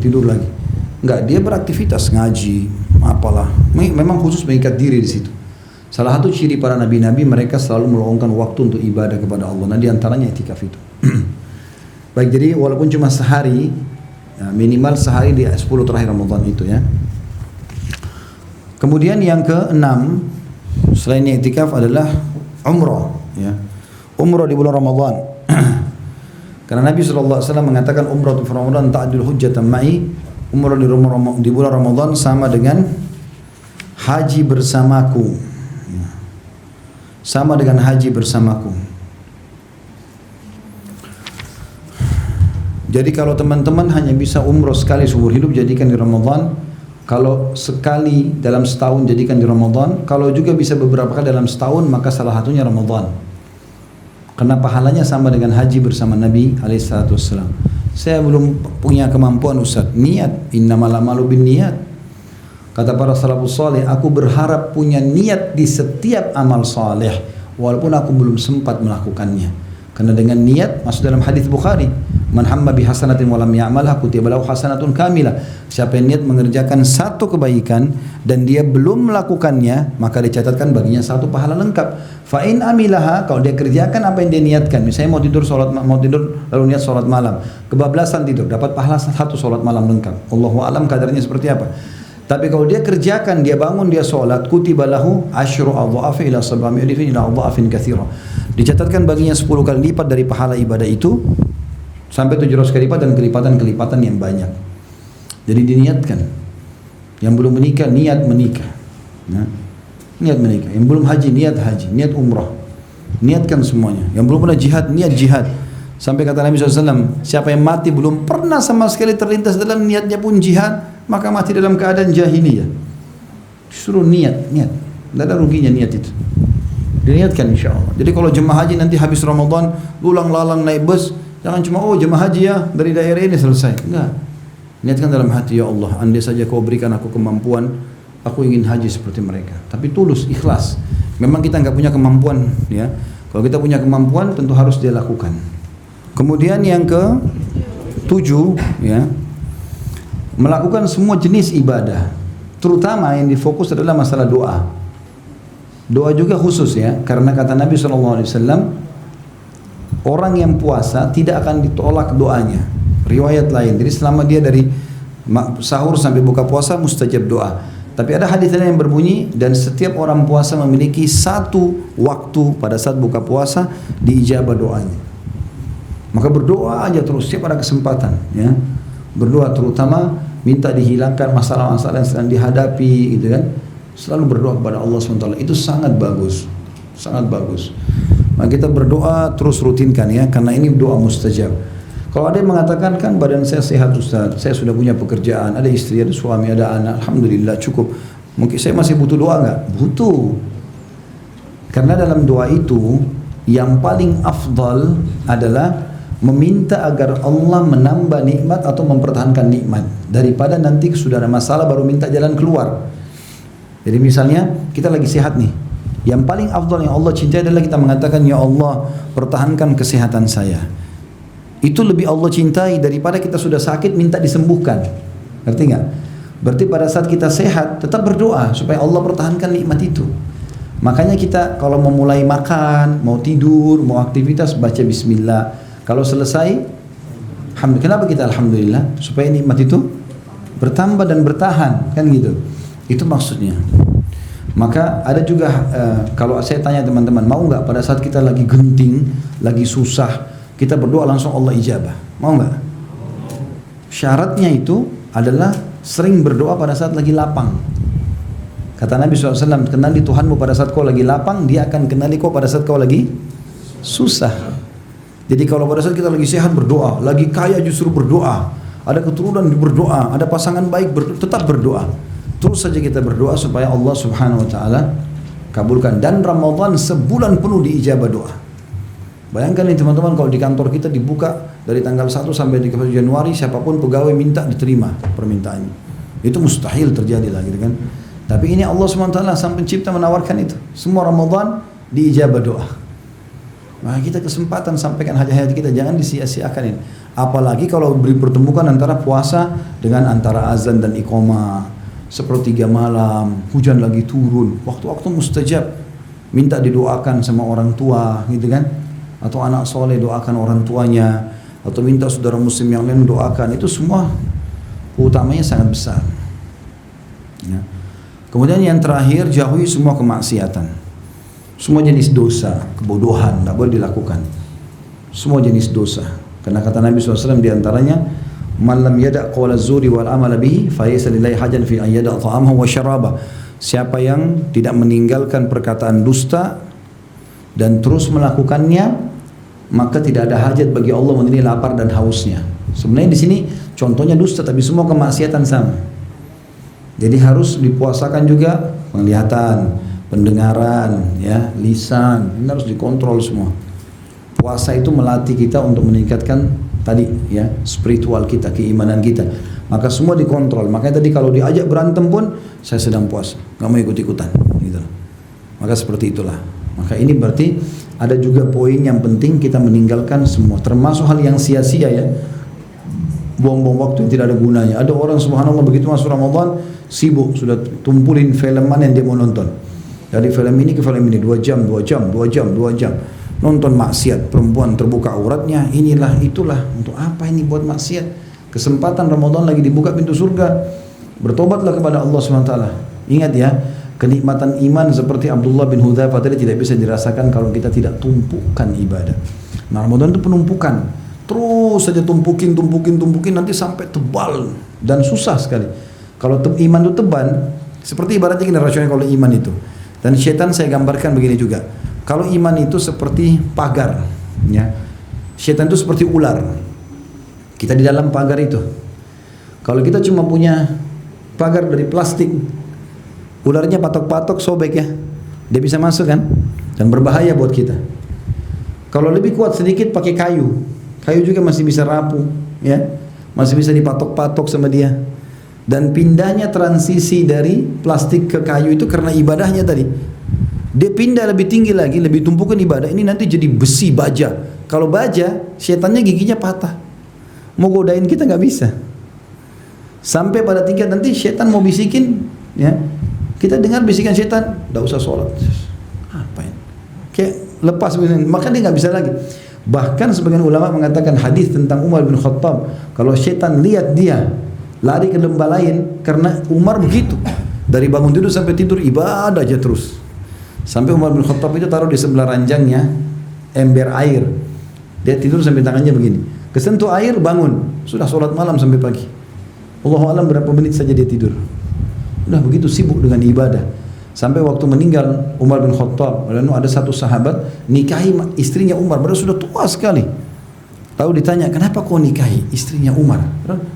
Speaker 2: Enggak, dia beraktivitas ngaji, apalah. Memang khusus mengikat diri di situ. Salah satu ciri para nabi-nabi, mereka selalu meluangkan waktu untuk ibadah kepada Allah. Nah, di antaranya i'tikaf itu. Baik, jadi walaupun cuma sehari, ya, minimal sehari di 10 terakhir Ramadan itu ya. Kemudian yang keenam, selain i'tikaf adalah umrah, ya. Umrah di bulan Ramadan. Karena Nabi SAW mengatakan umrah di Ramadan ta'adul hujjatan ma'i, umrah di bulan Ramadan sama dengan haji bersamaku. Sama dengan haji bersamaku. Jadi kalau teman-teman hanya bisa umrah sekali seumur hidup, jadikan di Ramadan. Kalau sekali dalam setahun, jadikan di Ramadan. Kalau juga bisa beberapa kali dalam setahun, maka salah satunya Ramadan. Karena pahalanya sama dengan haji bersama Nabi alaihissalam. Saya belum punya kemampuan Ustaz. Niat, innamal a'malu binniyat. Kata para salafus saleh, aku berharap punya niat di setiap amal saleh, walaupun aku belum sempat melakukannya. Karena dengan niat, masuk dalam hadis Bukhari, man hamma bi hasanatin wa lam ya'malha kutiba lahu hasanatun kamilah. Siapa yang niat mengerjakan satu kebaikan dan dia belum melakukannya, maka dicatatkan baginya satu pahala lengkap. Fa in amilaha, kalau dia kerjakan apa yang dia niatkan, misalnya mau tidur lalu niat salat malam, kebablasan tidur, dapat pahala satu salat malam lengkap. Allahu a'lam kadarnya seperti apa. Tapi kalau dia kerjakan, dia bangun, dia sholat, kutiba lahu asyru adha'afi ila sab'ami alifin ila adha'afin katsira. Dicatatkan baginya 10 kali lipat dari pahala ibadah itu sampai 700 kali lipat dan kelipatan-kelipatan yang banyak. Jadi diniatkan. Yang belum menikah niat menikah. Nah, niat menikah. Yang belum haji niat haji, niat umrah. Niatkan semuanya. Yang belum pernah jihad niat jihad. Sampai kata Nabi SAW, siapa yang mati belum pernah sama sekali terlintas dalam niatnya pun jihad, maka mati dalam keadaan jahiliyah. Suruh niat. Tidak ada ruginya niat itu. Diniatkan insyaAllah. Jadi kalau jemaah haji nanti habis Ramadan, lulang lalang naik bus, jangan cuma jemaah haji ya dari daerah ini selesai. Enggak. Niatkan dalam hati, ya Allah, andai saja kau berikan aku kemampuan, aku ingin haji seperti mereka. Tapi tulus, ikhlas. Memang kita nggak punya kemampuan, ya. Kalau kita punya kemampuan, tentu harus dia lakukan. Kemudian yang ke-7, ya, melakukan semua jenis ibadah, terutama yang difokus adalah masalah doa. Doa juga khusus, ya, karena kata Nabi SAW, orang yang puasa tidak akan ditolak doanya. Riwayat lain, jadi selama dia dari sahur sampai buka puasa mustajab doa. Tapi ada hadis lain yang berbunyi, dan setiap orang puasa memiliki satu waktu pada saat buka puasa diijabah doanya. Maka berdoa aja terus setiap ada kesempatan, ya. Berdoa, terutama minta dihilangkan masalah-masalah yang sedang dihadapi, gitu kan. Selalu berdoa kepada Allah SWT. Itu sangat bagus, sangat bagus. Maka kita berdoa terus rutinkan, ya, karena ini doa mustajab. Kalau ada yang mengatakan, kan badan saya sehat Ustaz, saya sudah punya pekerjaan, ada istri, ada suami, ada anak, alhamdulillah cukup. Mungkin saya masih butuh doa nggak? Butuh. Karena dalam doa itu yang paling afdal adalah meminta agar Allah menambah nikmat atau mempertahankan nikmat, daripada nanti sudah ada masalah baru minta jalan keluar. Jadi misalnya kita lagi sehat nih, yang paling afdal yang Allah cintai adalah kita mengatakan, ya Allah pertahankan kesehatan saya. Itu lebih Allah cintai daripada kita sudah sakit minta disembuhkan. Ngerti nggak? Berarti pada saat kita sehat tetap berdoa supaya Allah pertahankan nikmat itu. Makanya kita kalau mau mulai makan, mau tidur, mau aktivitas baca bismillah. Kalau selesai, alhamdulillah. Kenapa kita alhamdulillah? Supaya nikmat itu bertambah dan bertahan, kan gitu. Itu maksudnya. Maka ada juga kalau saya tanya teman-teman, mau nggak pada saat kita lagi genting, lagi susah, kita berdoa langsung Allah ijabah? Mau nggak? Syaratnya itu adalah sering berdoa pada saat lagi lapang. Kata Nabi SAW, kenali Tuhanmu pada saat kau lagi lapang, dia akan kenali kau pada saat kau lagi susah. Jadi kalau pada saat kita lagi sehat berdoa, lagi kaya justru berdoa, ada keturunan berdoa, ada pasangan baik tetap berdoa. Terus saja kita berdoa supaya Allah Subhanahu Wa Taala kabulkan. Dan Ramadan sebulan penuh diijabah doa. Bayangkan nih teman-teman, kalau di kantor kita dibuka dari tanggal 1 sampai 31 Januari, siapapun pegawai minta diterima permintaannya. Itu mustahil terjadi lah, gitu kan. Tapi ini Allah SWT sang pencipta menawarkan itu. Semua Ramadan diijabah doa. Nah, kita kesempatan sampaikan hajat-hajat kita, jangan disia-siakan ini. Apalagi kalau beri pertemukan antara puasa dengan antara azan dan iqamah, sepertiga malam, hujan lagi turun, waktu-waktu mustajab, minta didoakan sama orang tua, gitu kan. Atau anak soleh doakan orang tuanya, atau minta saudara muslim yang lain doakan, itu semua utamanya sangat besar, ya. Kemudian yang terakhir, jauhi semua kemaksiatan, semua jenis dosa, kebodohan, tidak boleh dilakukan, semua jenis dosa. Karena kata Nabi SAW diantaranya, man lam yada' qawla zuri wal amala bihi falaysa lillahi hajan fi an yada' ta'amahu wa syarabah. Siapa yang tidak meninggalkan perkataan dusta dan terus melakukannya, maka tidak ada hajat bagi Allah mengenai lapar dan hausnya. Sebenarnya di sini contohnya dusta, tapi semua kemaksiatan sama. Jadi harus dipuasakan juga penglihatan, pendengaran, ya, lisan, ini harus dikontrol semua. Puasa itu melatih kita untuk meningkatkan tadi, ya, spiritual kita, keimanan kita. Maka semua dikontrol. Makanya tadi kalau diajak berantem pun, saya sedang puasa, nggak mau ikut-ikutan, gitu. Maka seperti itulah. Maka ini berarti ada juga poin yang penting, kita meninggalkan semua, termasuk hal yang sia-sia, ya, buang-buang waktu yang tidak ada gunanya. Ada orang subhanallah begitu masuk Ramadan sibuk, sudah tumpulin film mana yang dia mau nonton, dari film ini ke film ini, 2 jam nonton maksiat, perempuan terbuka auratnya, inilah itulah. Untuk apa ini buat maksiat? Kesempatan Ramadan lagi dibuka pintu surga, bertobatlah kepada Allah SWT. Ingat, ya, kenikmatan iman seperti Abdullah bin Hudzaifah tadi tidak bisa dirasakan kalau kita tidak tumpukan ibadah. Nah, Ramadan itu penumpukan, terus saja tumpukin nanti sampai tebal dan susah sekali. Kalau iman itu tebal, seperti ibaratnya gini rasionalnya kalau iman itu. Dan syaitan saya gambarkan begini juga. Kalau iman itu seperti pagar, ya. Syaitan itu seperti ular. Kita di dalam pagar itu. Kalau kita cuma punya pagar dari plastik, ularnya patok-patok sobek, ya, dia bisa masuk kan, dan berbahaya buat kita. Kalau lebih kuat sedikit pakai kayu juga masih bisa rapuh, ya, masih bisa dipatok-patok sama dia. Dan pindahnya transisi dari plastik ke kayu itu karena ibadahnya tadi. Dia pindah lebih tinggi lagi, lebih tumpukan ibadah. Ini nanti jadi besi baja. Kalau baja, setannya giginya patah. Mau godain kita nggak bisa. Sampai pada tingkat nanti setan mau bisikin, ya kita dengar bisikan setan, nggak usah sholat. Apa ini? Kayak lepas, maka dia nggak bisa lagi. Bahkan sebagian ulama mengatakan hadis tentang Umar bin Khattab, kalau setan lihat dia lari ke lembah lain, karena Umar begitu, dari bangun tidur sampai tidur ibadah aja terus. Sampai Umar bin Khattab itu taruh di sebelah ranjangnya ember air. Dia tidur sampai tangannya begini. Kesentuh air bangun, sudah sholat malam sampai pagi. Allahu alam berapa menit saja dia tidur. Udah begitu sibuk dengan ibadah. Sampai waktu meninggal Umar bin Khattab, lalu ada satu sahabat nikahi istrinya Umar, padahal sudah tua sekali. Lalu ditanya, kenapa kau nikahi istrinya Umar?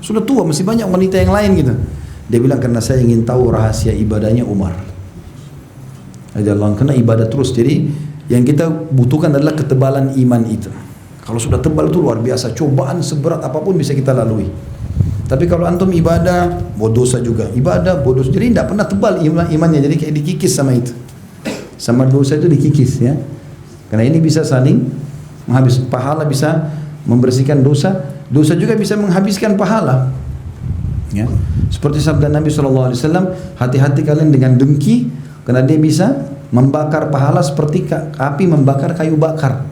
Speaker 2: Sudah tua, masih banyak wanita yang lain gitu. Dia bilang, karena saya ingin tahu rahasia ibadahnya Umar. Karena ibadah terus. Jadi yang kita butuhkan adalah ketebalan iman itu. Kalau sudah tebal itu luar biasa. Cobaan seberat apapun bisa kita lalui. Tapi kalau antum ibadah, dosa juga. Ibadah, dosa. Jadi tidak pernah tebal imannya. Jadi kayak dikikis sama itu. Sama dosa itu dikikis ya. Karena ini bisa saling menghabis. Pahala bisa membersihkan dosa. Dosa juga bisa menghabiskan pahala. Ya. Seperti sabda Nabi SAW, hati-hati kalian dengan dengki. Karena dia bisa membakar pahala seperti api membakar kayu bakar.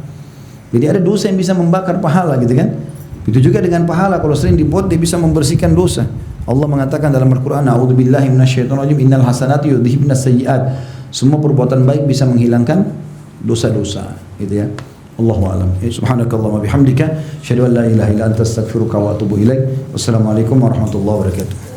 Speaker 2: Jadi ada dosa yang bisa membakar pahala gitu kan. Itu juga dengan pahala, kalau sering dibuat dia bisa membersihkan dosa. Allah mengatakan dalam Al-Quran, A'udzubillahi minasyaitonirrajim, innal hasanati yudhibnas sayyi'at. Semua perbuatan baik bisa menghilangkan dosa-dosa, gitu ya. Allahu a'lam. Subhanakallahumma bihamdika, asyhadu an la ilaha illa anta astaghfiruka wa atubu ilaik. Wassalamualaikum warahmatullahi wabarakatuh.